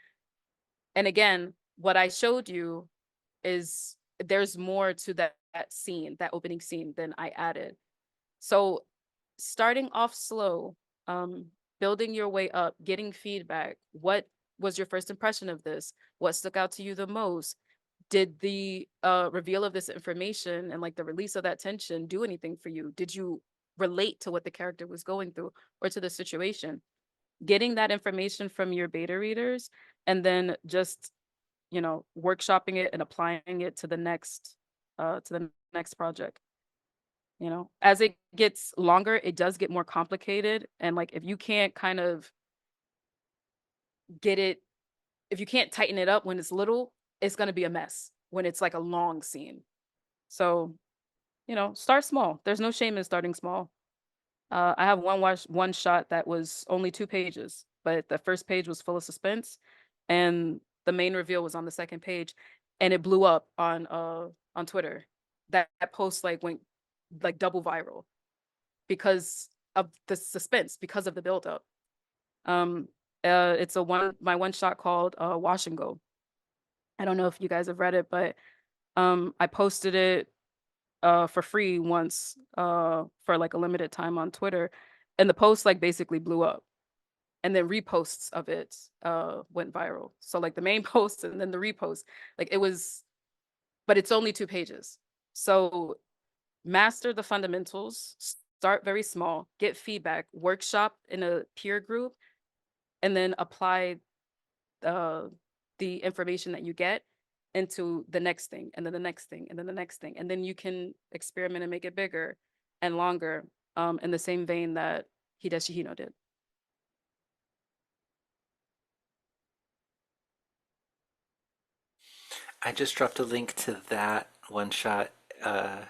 And again, what I showed you is there's more to that scene, that opening scene, than I added. So starting off slow, building your way up, getting feedback. What was your first impression of this? What stuck out to you the most? Did the reveal of this information and like the release of that tension do anything for you? Did you relate to what the character was going through or to the situation? getting that information from your beta readers and then just, workshopping it and applying it to the next project. As it gets longer, it does get more complicated. And like if you can't kind of get it, if you can't tighten it up when it's little, it's gonna be a mess when it's like a long scene. So, start small. There's no shame in starting small. I have one shot that was only 2 pages, but the first page was full of suspense, and the main reveal was on the second page, and it blew up on Twitter. That post like went like double viral because of the suspense, because of the buildup. Um, it's a one shot called Wash and Go. I don't know if you guys have read it, but I posted it for free once for like a limited time on Twitter, and the post like basically blew up, and then reposts of it went viral. So like the main post and then the repost, like it was, but it's only 2 pages. So master the fundamentals, start very small, get feedback, workshop in a peer group, and then apply uh, the information that you get into the next thing, and then the next thing, and then the next thing. And then you can experiment and make it bigger and longer, in the same vein that Hideshi Hino did. I just dropped a link to that one shot uh,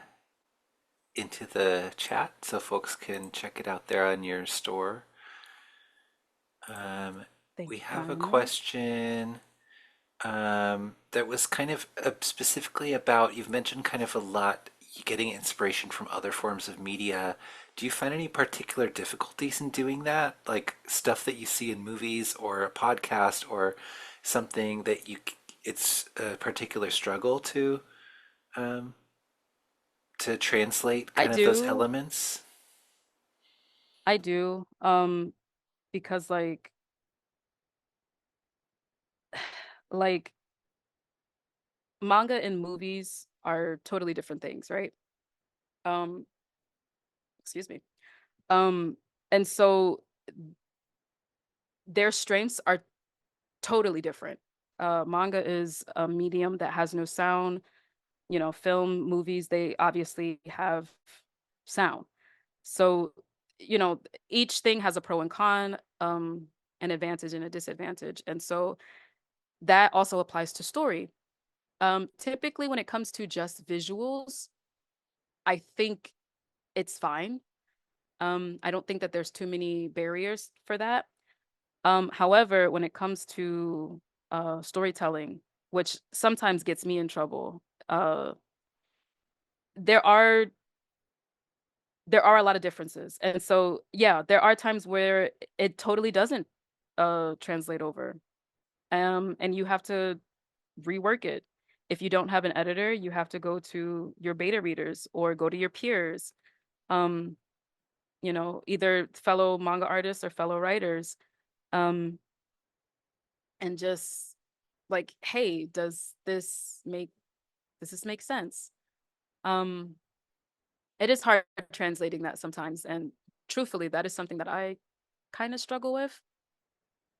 into the chat so folks can check it out there on your store. Um, Thank we you have a kindly. question that was kind of specifically about, you've mentioned kind of a lot getting inspiration from other forms of media. Do you find any particular difficulties in doing that? Like stuff that you see in movies or a podcast or something that it's a particular struggle um, to translate I kind of those do, elements? I do, because like manga and movies are totally different things, right? Um, excuse me. Um, and so their strengths are totally different. Manga is a medium that has no sound. Film, movies, they obviously have sound. So, you know, each thing has a pro and con, an advantage and a disadvantage. And so that also applies to story. Typically, when it comes to just visuals, I think it's fine. I don't think that there's too many barriers for that. However, when it comes to storytelling, which sometimes gets me in trouble, uh, there are there are a lot of differences. And so, yeah, there are times where it totally doesn't translate over. And you have to rework it. If you don't have an editor, you have to go to your beta readers or go to your peers. Um, either fellow manga artists or fellow writers. Um, and just like, hey, does this make sense? Um, it is hard translating that sometimes. And truthfully, that is something that I kind of struggle with.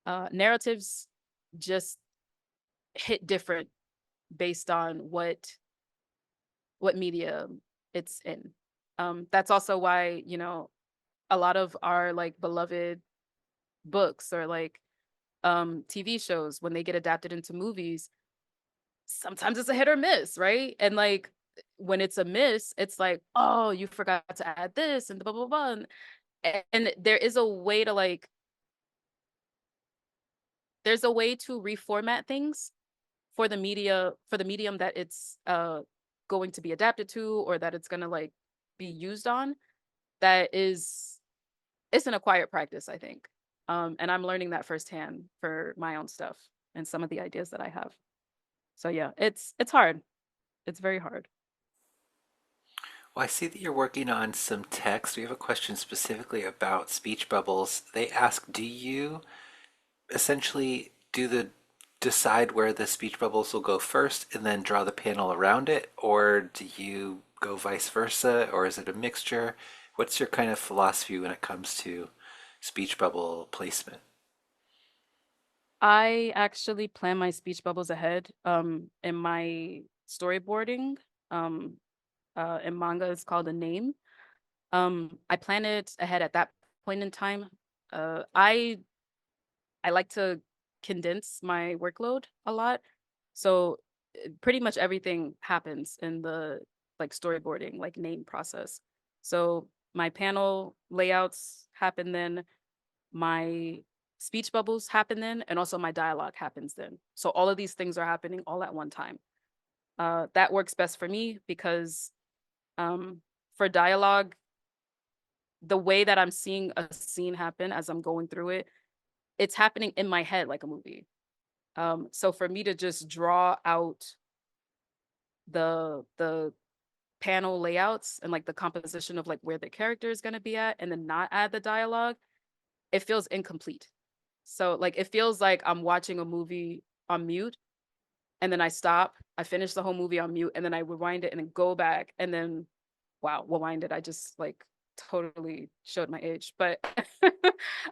Narratives just hit different based on what media it's in. That's also why, a lot of our like beloved books or like TV shows, when they get adapted into movies, sometimes it's a hit or miss, right? And like when it's a miss, it's like, oh, you forgot to add this and blah blah blah. And there is a way to like there's a way to reformat things for the medium that it's going to be adapted to, or that it's going to like be used on. That is It's an acquired practice, I think. And I'm learning that firsthand for my own stuff and some of the ideas that I have. So yeah, it's hard. It's very hard. Well, I see that you're working on some text. We have a question specifically about speech bubbles. They ask, do you essentially do the decide where the speech bubbles will go first and then draw the panel around it, or do you go vice versa, or is it a mixture? What's your kind of philosophy when it comes to speech bubble placement? I actually plan my speech bubbles ahead in my storyboarding. Um in manga it's called a name. I plan it ahead at that point in time. I like to condense my workload a lot. So pretty much everything happens in the like storyboarding, like name process. So my panel layouts happen then, my speech bubbles happen then, and also my dialogue happens then. So all of these things are happening all at one time. That works best for me because um, for dialogue, the way that I'm seeing a scene happen as I'm going through it, it's happening in my head like a movie. So for me to just draw out the panel layouts and like the composition of like where the character is going to be at and then not add the dialogue, it feels incomplete. So like it feels like I'm watching a movie on mute and then I stop, I finish the whole movie on mute and then I rewind it and then go back and then wow, rewind it. I just like totally showed my age. But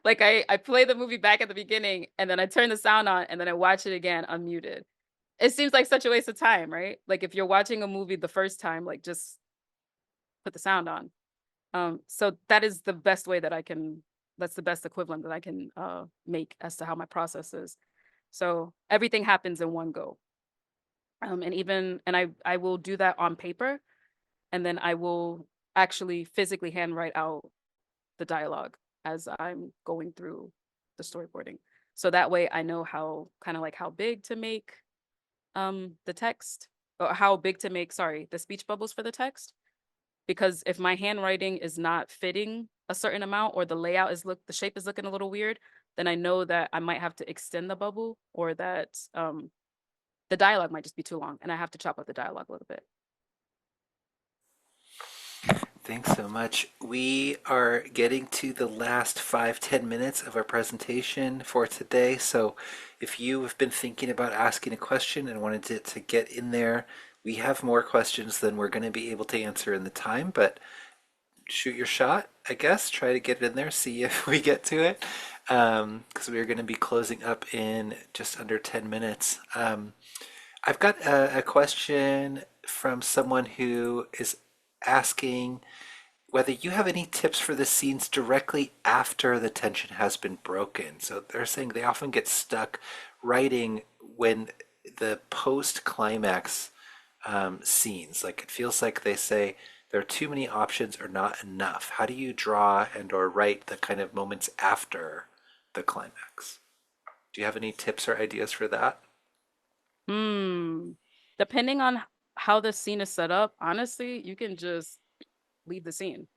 like I play the movie back at the beginning and then I turn the sound on and then I watch it again unmuted. It seems like such a waste of time, right? Like if you're watching a movie the first time, like just put the sound on. So that is the best way that I can, that's the best equivalent that I can make as to how my process is. So everything happens in one go. And I will do that on paper and then I will actually physically handwrite out the dialogue as I'm going through the storyboarding. So that way I know how kind of like how big to make the text or how big to make, sorry, the speech bubbles for the text. Because if my handwriting is not fitting a certain amount or the layout is the shape is looking a little weird, then I know that I might have to extend the bubble or that the dialogue might just be too long and I have to chop up the dialogue a little bit. Thanks so much. We are getting to the last 5-10 minutes of our presentation for today. So if you have been thinking about asking a question and wanted to get in there, we have more questions than we're going to be able to answer in the time, but shoot your shot, I guess. Try to get it in there, see if we get to it, because we're going to be closing up in just under 10 minutes. I've got a question from someone who is asking whether you have any tips for the scenes directly after the tension has been broken. So they're saying they often get stuck writing when the post climax scenes, like it feels like they say there are too many options or not enough. How do you draw and or write the kind of moments after the climax? Do you have any tips or ideas for that? Hmm. Depending on how the scene is set up, honestly, you can just leave the scene,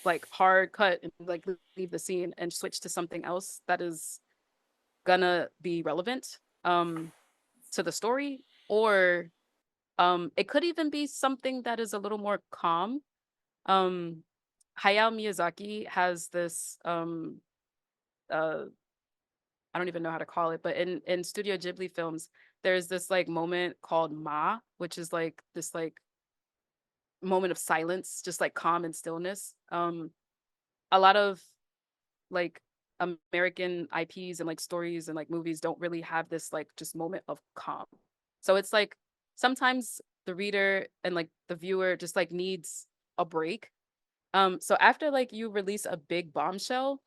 like hard cut and like leave the scene and switch to something else that is gonna be relevant to the story. Or it could even be something that is a little more calm. Um Hayao Miyazaki has this uh I don't even know how to call it, but in Studio Ghibli films, there's this like moment called Ma, which is like this like moment of silence, just like calm and stillness. A lot of like American IPs and like stories and like movies don't really have this like just moment of calm. So it's like sometimes the reader and like the viewer just like needs a break. So after like you release a big bombshell,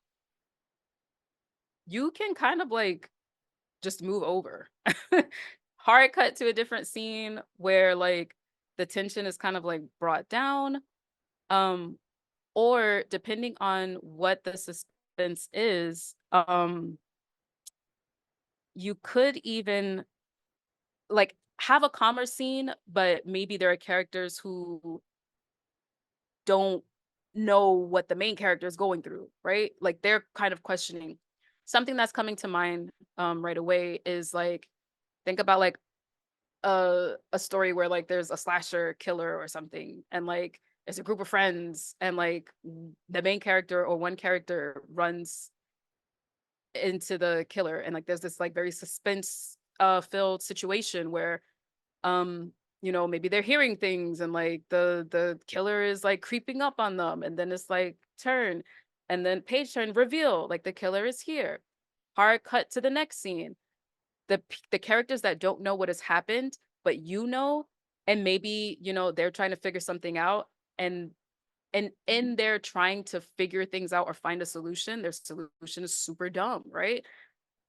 you can kind of like just move over. Hard cut to a different scene where like the tension is kind of like brought down. Um, or depending on what the suspense is, you could even like have a calmer scene, but maybe there are characters who don't know what the main character is going through, right? Like they're kind of questioning. Something that's coming to mind right away is like think about like a story where like there's a slasher killer or something and like it's a group of friends and like the main character or one character runs into the killer and like there's this like very suspense filled situation where um maybe they're hearing things and like the killer is like creeping up on them and then it's like turn and then page turn reveal like the killer is here, hard cut to the next scene, the characters that don't know what has happened, but you know, and maybe, you know, they're trying to figure something out, and in their trying to figure things out or find a solution, their solution is super dumb, right?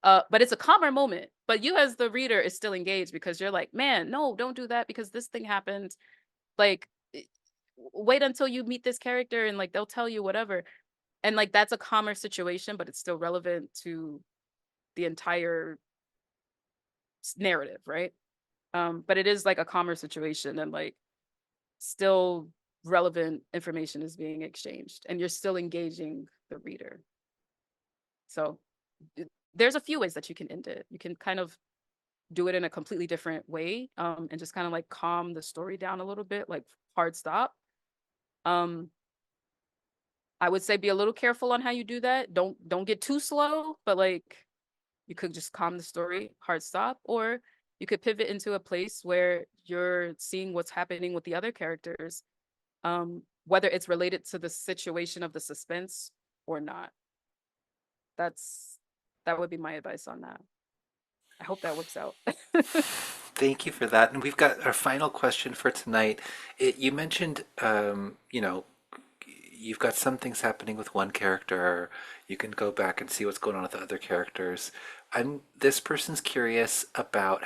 But it's a calmer moment. But you as the reader is still engaged because you're like, man, no, don't do that because this thing happened. Like, wait until you meet this character and like they'll tell you whatever. And like that's a calmer situation, but it's still relevant to the entire narrative, right? But it is like a calmer situation and like still relevant information is being exchanged and you're still engaging the reader. So there's a few ways that you can end it. You can kind of do it in a completely different way, and just kind of like calm the story down a little bit, like hard stop. Um, I would say be a little careful on how you do that. Don't get too slow, but like you could just calm the story, hard stop, or you could pivot into a place where you're seeing what's happening with the other characters, whether it's related to the situation of the suspense or not. That's that would be my advice on that. I hope that works out. Thank you for that. And we've got our final question for tonight. You mentioned, you've got some things happening with one character. You can go back and see what's going on with the other characters. This person's curious about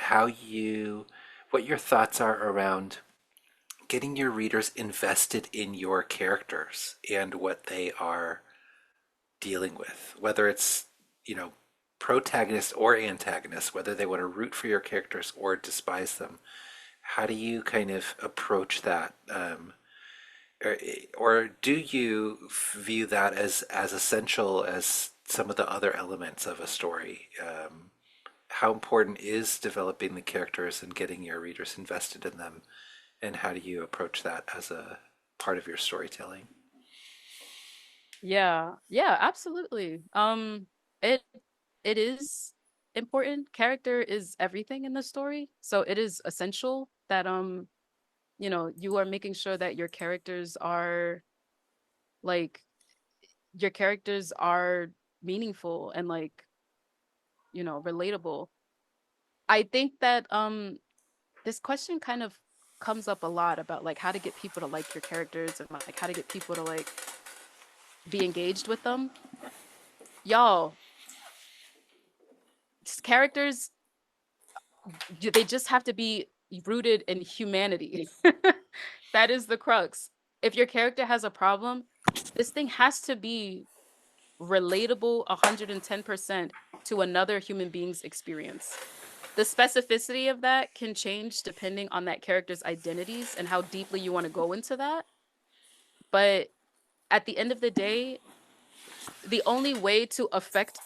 what your thoughts are around getting your readers invested in your characters and what they are dealing with, whether it's, you know, protagonist or antagonist, whether they want to root for your characters or despise them. How do you kind of approach that? Or do you view that as essential as some of the other elements of a story? How important is developing the characters and getting your readers invested in them? And how do you approach that as a part of your storytelling? Yeah, yeah, absolutely. It it is important. Character is everything in the story, so it is essential that you know, you are making sure that like your characters are meaningful and like, you know, relatable. I think that this question kind of comes up a lot about like how to get people to like your characters and like how to get people to like be engaged with them. Y'all, characters, they just have to be rooted in humanity. That is the crux. If your character has a problem, this thing has to be relatable 110% to another human being's experience. The specificity of that can change depending on that character's identities and how deeply you want to go into that. But at the end of the day, the only way to affect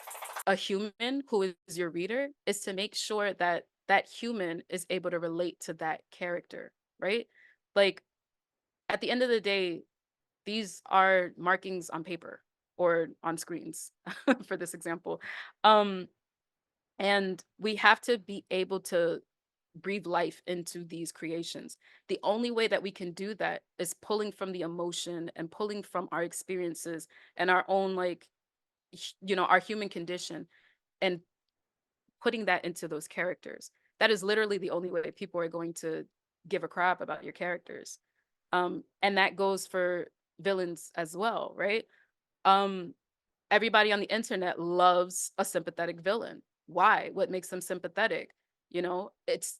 a human who is your reader is to make sure that that human is able to relate to that character, right? Like at the end of the day, these are markings on paper or on screens for this example. Um, and we have to be able to breathe life into these creations. The only way that we can do that is pulling from the emotion and pulling from our experiences and our own like you know, our human condition and putting that into those characters. That is literally the only way people are going to give a crap about your characters. And that goes for villains as well, right? Um, Everybody on the internet loves a sympathetic villain. Why? What makes them sympathetic? You know, it's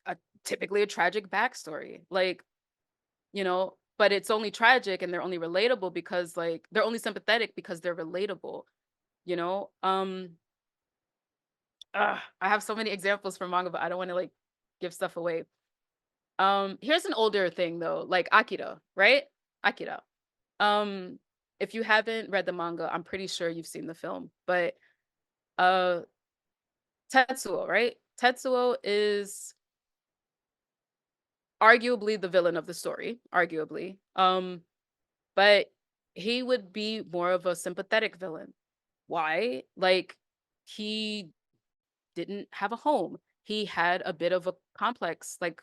a, typically a tragic backstory. Like, you know, but it's only tragic and they're only relatable because like they're only sympathetic because they're relatable, you know? I have so many examples from manga, but I don't want to like give stuff away. Here's an older thing though, like Akira, right? Akira. Um, if you haven't read the manga, I'm pretty sure you've seen the film, but uh Tetsuo, right? Tetsuo is arguably the villain of the story, arguably. But he would be more of a sympathetic villain. Why? Like he didn't have a home. He had a bit of a complex, like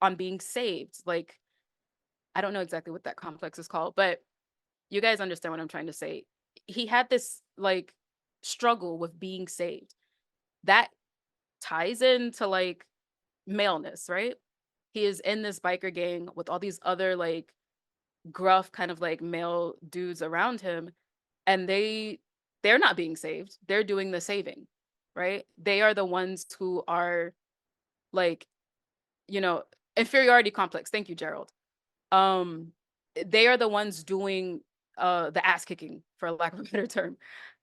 on being saved. Like, I don't know exactly what that complex is called, but you guys understand what I'm trying to say. He had this like struggle with being saved. That ties into like maleness, right? He is in this biker gang with all these other like gruff kind of like male dudes around him, and they're not being saved. They're doing the saving, right? They are the ones who are like, you know, inferiority complex. Thank you, Gerald. Um, they are the ones doing the ass kicking, for lack of a better term.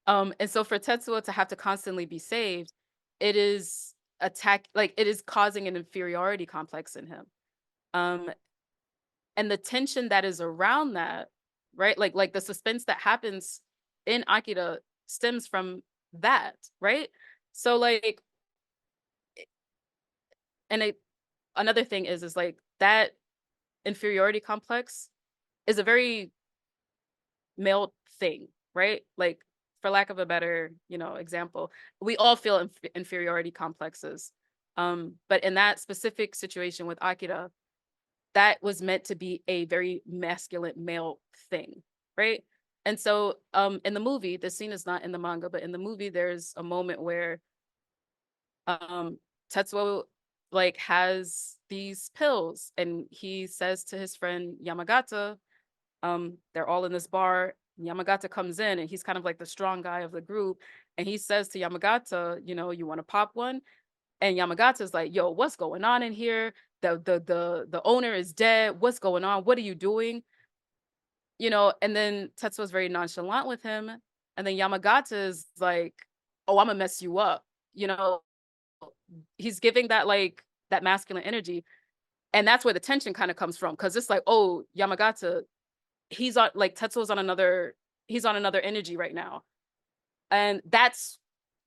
And so for Tetsuo to have to constantly be saved, it is it is causing an inferiority complex in him. Um, and the tension that is around that, right? Like the suspense that happens in Akira stems from that, right? So like, and it, another thing is like that inferiority complex is a very male thing, right? Like, for lack of a better, example, we all feel inferiority complexes. But in that specific situation with Akira, that was meant to be a very masculine male thing, right? And so, in the movie, the scene is not in the manga, but in the movie, there's a moment where um Tetsuo like has these pills, and he says to his friend Yamagata, they're all in this bar. Yamagata comes in, and he's kind of like the strong guy of the group. And he says to Yamagata, you want to pop one? And Yamagata's like, yo, what's going on in here? The owner is dead. What's going on? What are you doing? And then Tetsuo's very nonchalant with him. And then Yamagata is like, oh, I'm gonna mess you up. You know, he's giving that like that masculine energy. And that's where the tension kind of comes from. Cause it's like, oh, Yamagata, he's on like Tetsuo's on another, he's on another energy right now. And that's,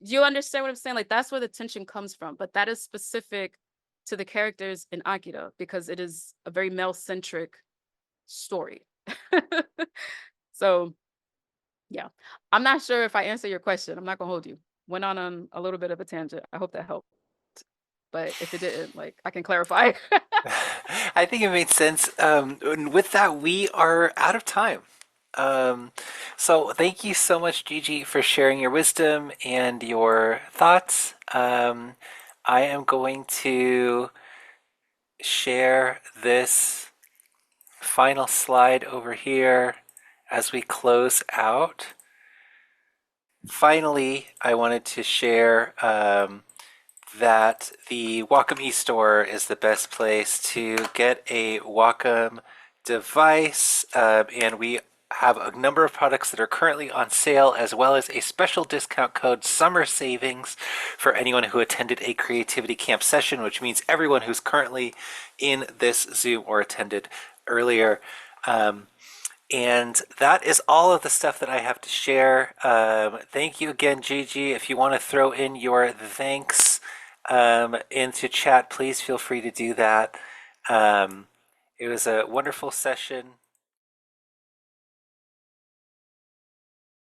you understand what I'm saying? Like that's where the tension comes from. But that is specific to the characters in Akira because it is a very male-centric story. So yeah. I'm not sure if I answer your question. I'm not gonna hold you. Went on a little bit of a tangent. I hope that helped. But if it didn't, like I can clarify. I think it made sense. And with that, we are out of time. Um, so thank you so much, Gigi, for sharing your wisdom and your thoughts. I am going to share this final slide over here as we close out. Finally, I wanted to share that the Wacom eStore is the best place to get a Wacom device, and we have a number of products that are currently on sale, as well as a special discount code Summer Savings for anyone who attended a creativity camp session, which means everyone who's currently in this Zoom or attended earlier. And that is all of the stuff that I have to share. Thank you again, Gigi. If you want to throw in your thanks into chat, please feel free to do that. It was a wonderful session.